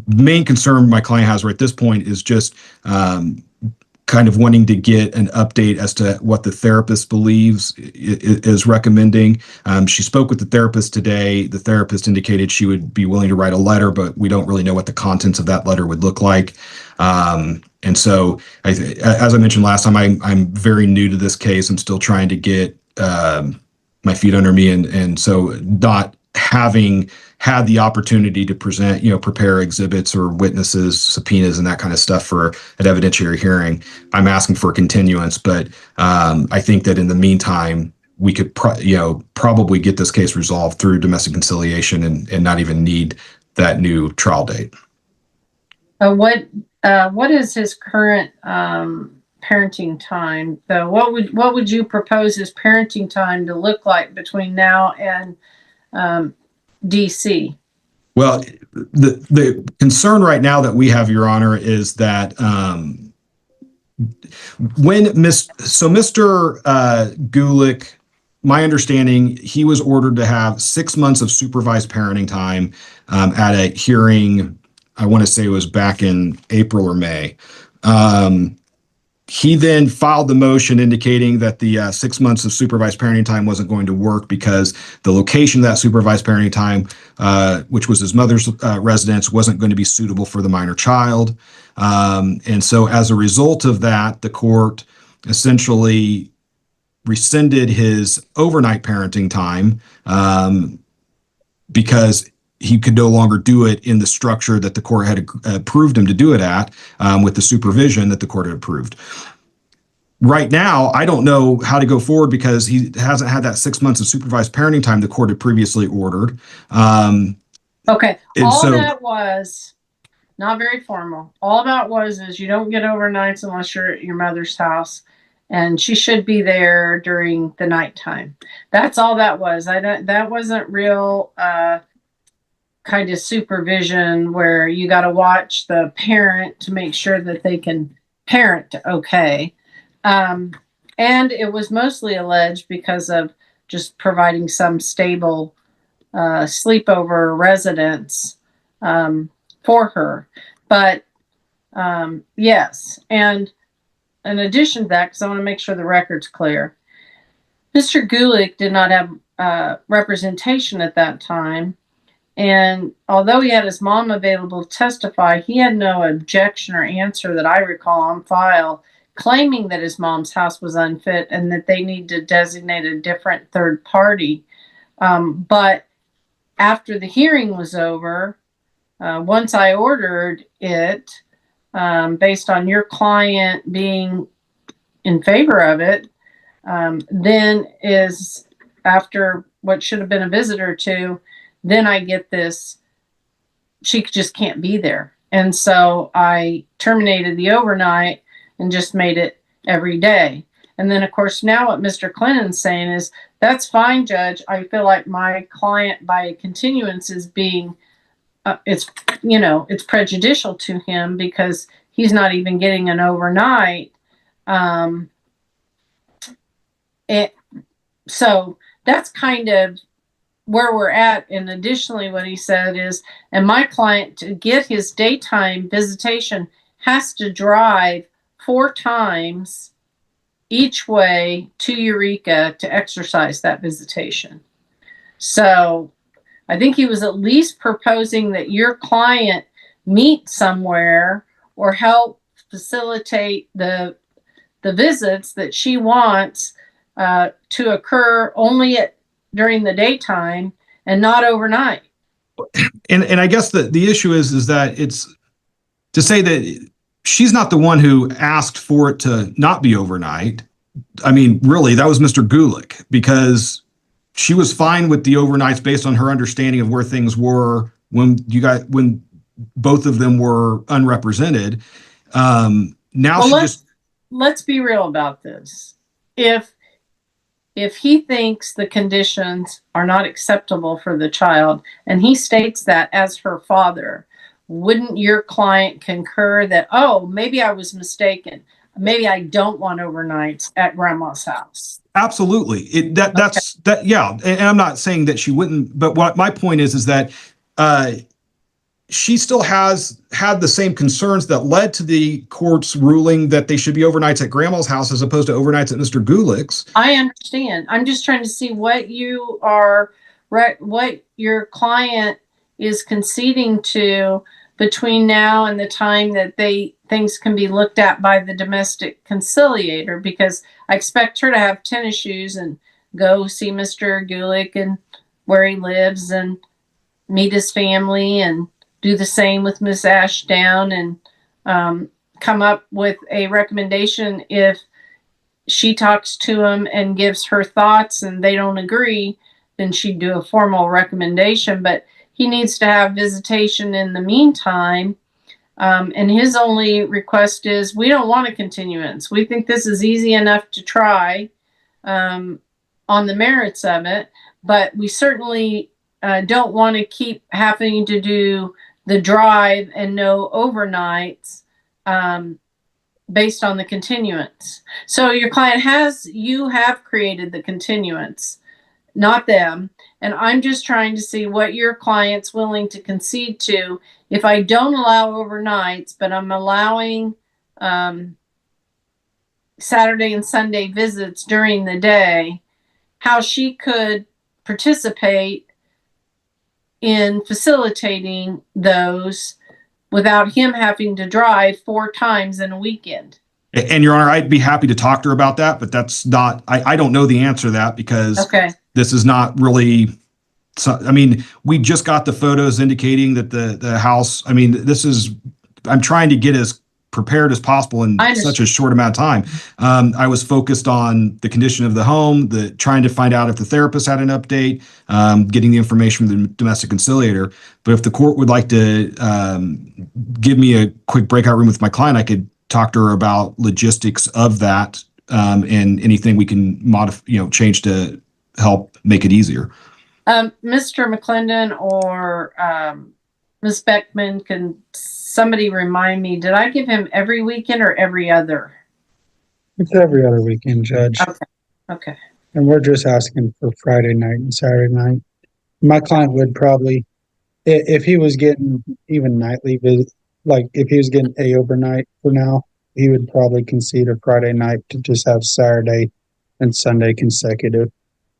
main concern my client has right at this point is just kind of wanting to get an update as to what the therapist believes is recommending. She spoke with the therapist today. The therapist indicated she would be willing to write a letter, but we don't really know what the contents of that letter would look like. And so, as I mentioned last time, I'm very new to this case. I'm still trying to get my feet under me, and so not having had the opportunity to present, prepare exhibits or witnesses, subpoenas, and that kind of stuff for an evidentiary hearing, I'm asking for a continuance. But I think that in the meantime, we could probably get this case resolved through domestic conciliation and not even need that new trial date. What is his current parenting time, though? What would you propose his parenting time to look like between now and DC? Well, the concern right now that we have, Your Honor, is that Mr. Gulick, my understanding, he was ordered to have 6 months of supervised parenting time at a hearing. I want to say it was back in April or May. He then filed the motion indicating that the 6 months of supervised parenting time wasn't going to work because the location of that supervised parenting time, which was his mother's residence, wasn't going to be suitable for the minor child. And so as a result of that, the court essentially rescinded his overnight parenting time because he could no longer do it in the structure that the court had approved him to do it at, with the supervision that the court had approved. Right now, I don't know how to go forward because he hasn't had that 6 months of supervised parenting time the court had previously ordered. Okay, all so, that was not very formal. All that was is you don't get overnights unless you're at your mother's house, and she should be there during the nighttime. That's all that was. That wasn't real kind of supervision where you got to watch the parent to make sure that they can parent okay. And it was mostly alleged because of just providing some stable sleepover residence for her. But yes, and in addition to that, because I want to make sure the record's clear, Mr. Gulick did not have representation at that time. And although he had his mom available to testify, he had no objection or answer that I recall on file claiming that his mom's house was unfit and that they need to designate a different third party. But after the hearing was over, once I ordered it, based on your client being in favor of it, then is after what should have been a visit or two, then I get this, she just can't be there. And so I terminated the overnight and just made it every day. And then, of course, now what Mr. Clinton's saying is, that's fine, Judge. I feel like my client by continuance is being, it's prejudicial to him because he's not even getting an overnight. So that's kind of where we're at. And additionally, what he said is, and my client, to get his daytime visitation, has to drive 4 times each way to Eureka to exercise that visitation. So I think he was at least proposing that your client meet somewhere or help facilitate the visits that she wants to occur only during the daytime and not overnight. and I guess the issue is that it's to say that she's not the one who asked for it to not be overnight. I mean, really, that was Mr. Gulick, because she was fine with the overnights based on her understanding of where things were when both of them were unrepresented. Let's be real about this. If he thinks the conditions are not acceptable for the child, and he states that as her father, wouldn't your client concur that, oh, maybe I was mistaken? maybe I don't want overnights at grandma's house. Absolutely. Yeah. And I'm not saying that she wouldn't, but what my point is that she still has had the same concerns that led to the court's ruling that they should be overnights at grandma's house as opposed to overnights at Mr. Gulick's. I understand. I'm just trying to see what what your client is conceding to between now and the time that things can be looked at by the domestic conciliator, because I expect her to have tennis shoes and go see Mr. Gulick and where he lives and meet his family and do the same with Miss Ashdown and come up with a recommendation. If she talks to him and gives her thoughts and they don't agree, then she'd do a formal recommendation. But he needs to have visitation in the meantime. And his only request is, we don't want a continuance. We think this is easy enough to try on the merits of it, but we certainly don't want to keep having to do the drive and no overnights based on the continuance. So your client you have created the continuance, not them. And I'm just trying to see what your client's willing to concede to. If I don't allow overnights, but I'm allowing Saturday and Sunday visits during the day, how she could participate in facilitating those without him having to drive 4 times in a weekend. And Your Honor, I'd be happy to talk to her about that, but that's not, I don't know the answer to that because this is not really, I mean, we just got the photos indicating that the house, I mean, I'm trying to get as prepared as possible in such a short amount of time. I was focused on the condition of the home, trying to find out if the therapist had an update, getting the information from the domestic conciliator. But if the court would like to give me a quick breakout room with my client, I could talk to her about logistics of that and anything we can modify, change to help make it easier. Mr. McClendon or Ms. Beckman, can somebody remind me, did I give him every weekend or every other? It's every other weekend, Judge. Okay. And we're just asking for Friday night and Saturday night. My client would probably, if he was getting even nightly visit, like if he was getting a overnight for now, he would probably concede a Friday night to just have Saturday and Sunday consecutive.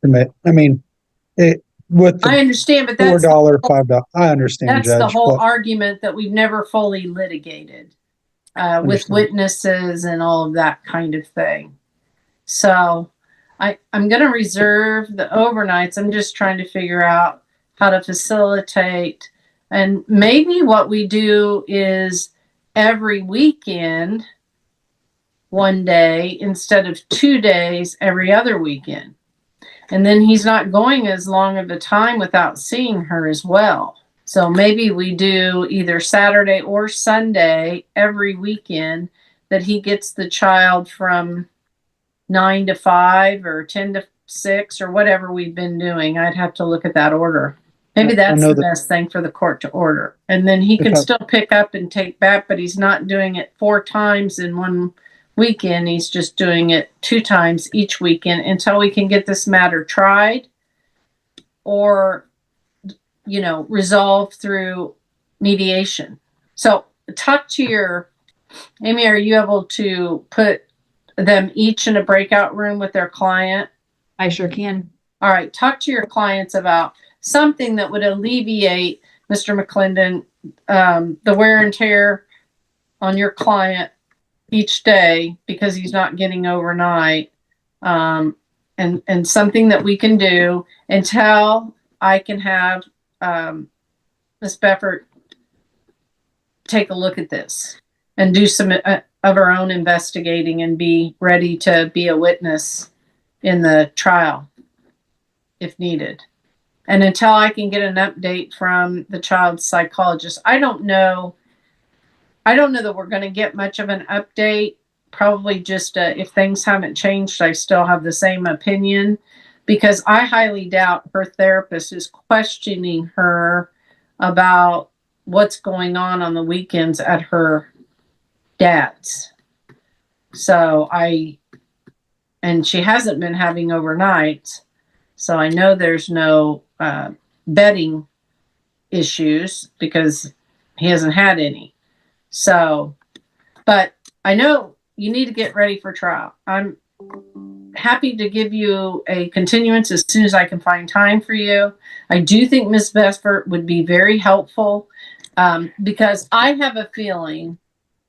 I mean, with I understand, but $4, that's $5. I understand, that's Judge. the whole argument that we've never fully litigated with witnesses and all of that kind of thing. So I'm going to reserve the overnights. I'm just trying to figure out how to facilitate. And maybe what we do is every weekend, 1 day instead of 2 days every other weekend. And then he's not going as long of a time without seeing her as well. So maybe we do either Saturday or Sunday every weekend that he gets the child from 9 to 5 or 10 to 6 or whatever we've been doing. I'd have to look at that order. Maybe that's the best thing for the court to order. And then he can still pick up and take back, but he's not doing it 4 times in one weekend. He's just doing it 2 times each weekend until we can get this matter tried or, resolved through mediation. So talk to Amy, are you able to put them each in a breakout room with their client? I sure can. All right. Talk to your clients about something that would alleviate, Mr. McClendon, the wear and tear on your client each day because he's not getting overnight, and something that we can do until I can have Ms. Beffert take a look at this and do some of her own investigating and be ready to be a witness in the trial if needed. And until I can get an update from the child psychologist, I don't know that we're going to get much of an update. Probably just if things haven't changed, I still have the same opinion because I highly doubt her therapist is questioning her about what's going on the weekends at her dad's. So and she hasn't been having overnights. So I know there's no bedding issues because he hasn't had any. So, but I know you need to get ready for trial. I'm happy to give you a continuance as soon as I can find time for you. I do think Ms. Vesper would be very helpful because I have a feeling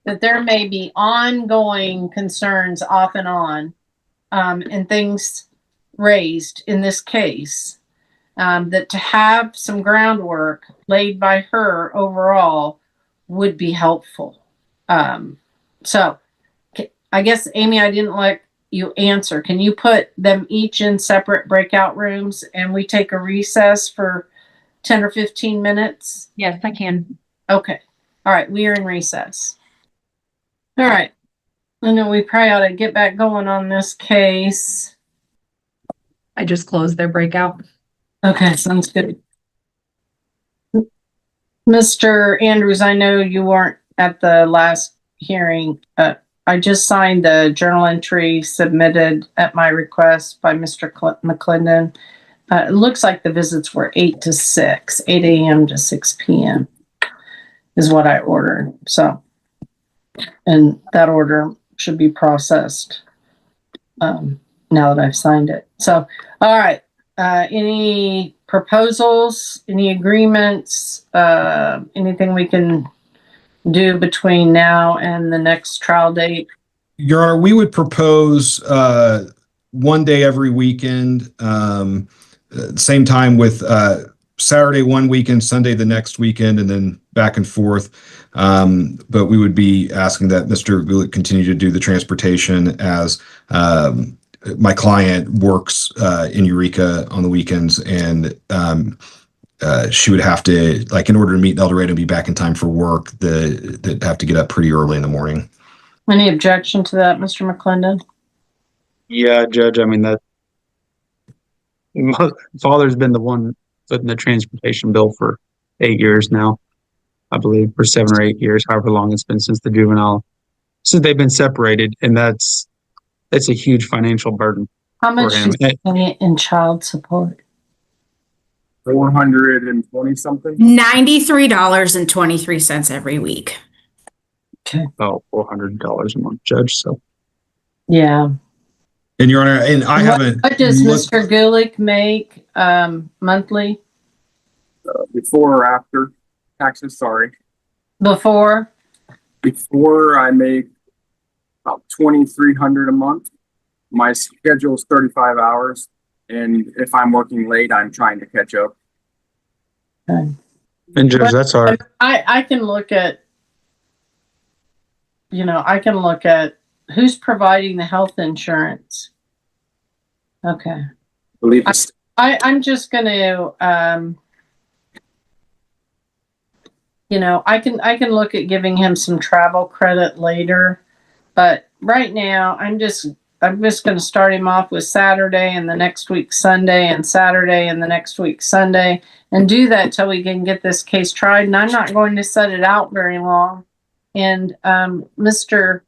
that there may be ongoing concerns off and on and things raised in this case, that to have some groundwork laid by her overall would be helpful. So I guess, Amy, I didn't let you answer. Can you put them each in separate breakout rooms and we take a recess for 10 or 15 minutes? Yes, I can. Okay. All right. We are in recess. All right. I know we probably ought to get back going on this case. I just closed their breakout. Okay, sounds good. Mr. Andrews, I know you weren't at the last hearing. I just signed the journal entry submitted at my request by Mr. McClendon. It looks like the visits were 8 to 6, 8 a.m. to 6 p.m. is what I ordered. So, and that order should be processed now that I've signed it. So, all right. Any proposals, any agreements, anything we can do between now and the next trial date? Your Honor, we would propose 1 day every weekend, same time with Saturday one weekend, Sunday the next weekend, and then back and forth. But we would be asking that Mr. Gulick continue to do the transportation as my client works in Eureka on the weekends, and she would have to, like, in order to meet in El Dorado and be back in time for work, they'd have to get up pretty early in the morning. Any objection to that, Mr. McClendon? Yeah, Judge, I mean, that father's been the one footing the transportation bill for 8 years now, I believe, for 7 or 8 years, however long it's been since they've been separated, and that's a huge financial burden. How much For him. is it in child support? 420 something. $93.23 every week. About $400 a month, Judge. So Yeah. And Your Honor, and I haven't. What does looked- Mr. Gulick make monthly? Before or after taxes, sorry. Before? Before I make about 2,300 a month. My schedule is 35 hours. And if I'm working late, I'm trying to catch up. and Judge, that's our I can look at, I can look at who's providing the health insurance. Okay. I believe it's I'm just going to, I can look at giving him some travel credit later, but right now I'm just going to start him off with Saturday and the next week Sunday and Saturday and the next week Sunday, and do that till we can get this case tried. And I'm not going to set it out very long. And Mr.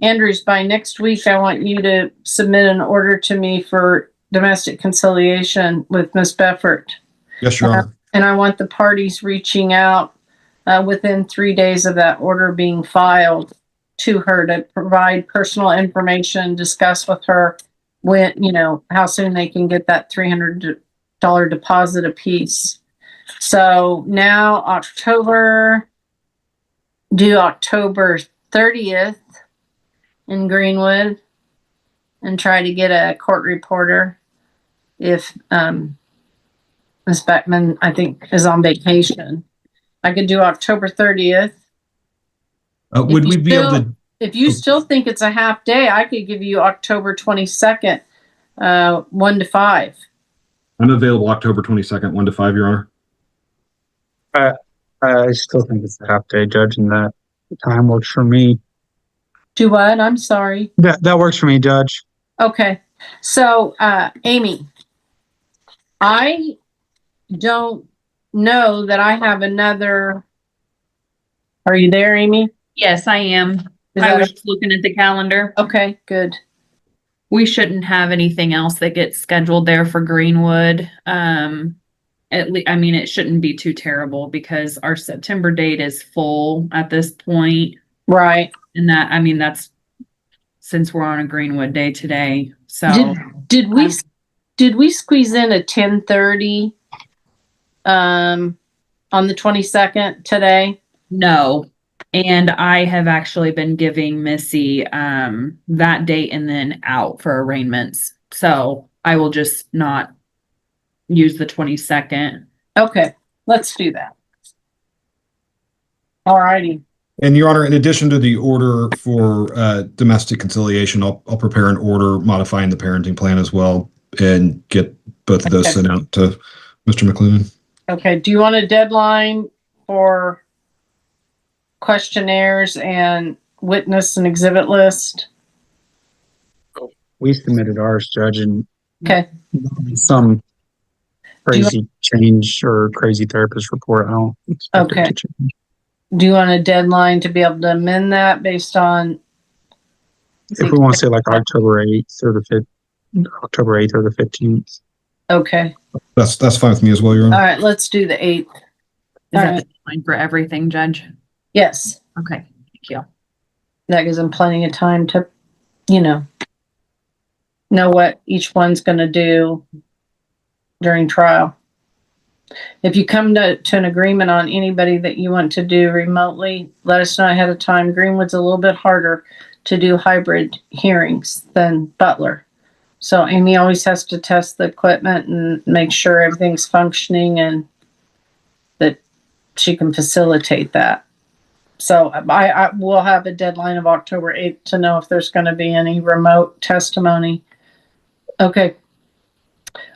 Andrews, by next week, I want you to submit an order to me for domestic conciliation with Ms. Beffert. Yes, Your Honor. And I want the parties reaching out within 3 days of that order being filed to her to provide personal information, discuss with her when, how soon they can get that $300 deposit apiece. So now do October 30th in Greenwood and try to get a court reporter if Ms. Beckman, I think, is on vacation. I could do October 30th. Would we be able to? If you still think it's a half day, I could give you October 22nd, 1 to 5. I'm available October 22nd, 1 to 5, Your Honor. I still think it's a half day, Judge, and that time works for me. Do what? I'm sorry. That works for me, Judge. Okay. So, Amy, I don't know that I have another. Are you there, Amy? Yes, I am. Is I that was just looking at the calendar. okay? Good. We shouldn't have anything else that gets scheduled there for Greenwood. I mean, it shouldn't be too terrible because our September date is full at this point. Right. And that, I mean, that's since we're on a Greenwood day today. So Did we squeeze in a 10:30 on the 22nd today? no. And I have actually been giving Missy that date and then out for arraignments. So I will just not use the 22nd. Okay, let's do that. All righty. And Your Honor, in addition to the order for domestic conciliation, I'll prepare an order modifying the parenting plan as well and get both of those Okay. sent out to Mr. McLuhan. Okay, do you want a deadline for questionnaires and witness and exhibit list? We submitted ours, Judge, and Okay, some crazy change or crazy therapist report. I don't expect it Okay. to change. do you want a deadline to be able to amend that based on? If we want to say like October 8th or October 8th or the 15th. Okay, That's fine with me as well, Your all Honor. right, let's do the 8th. Is All that right. the deadline for everything, Judge? Yes, Okay, thank you. that gives them plenty of time to, know what each one's gonna do during trial. If you come to an agreement on anybody that you want to do remotely, let us know ahead of time. Greenwood's a little bit harder to do hybrid hearings than Butler. So Amy always has to test the equipment and make sure everything's functioning and that she can facilitate that. So I will have a deadline of October 8th to know if there's going to be any remote testimony. Okay.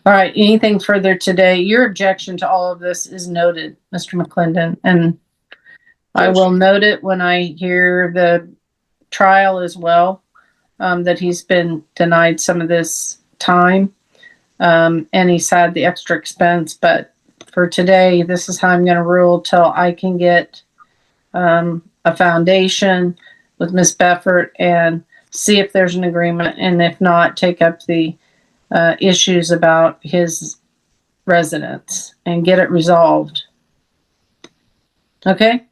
All right. Anything further today? Your objection to all of this is noted, Mr. McClendon, and I will note it when I hear the trial as well, that he's been denied some of this time, and he's had the extra expense. But for today, this is how I'm going to rule till I can get a foundation with Ms. Beffert and see if there's an agreement, and if not, take up the issues about his residence and get it resolved. Okay?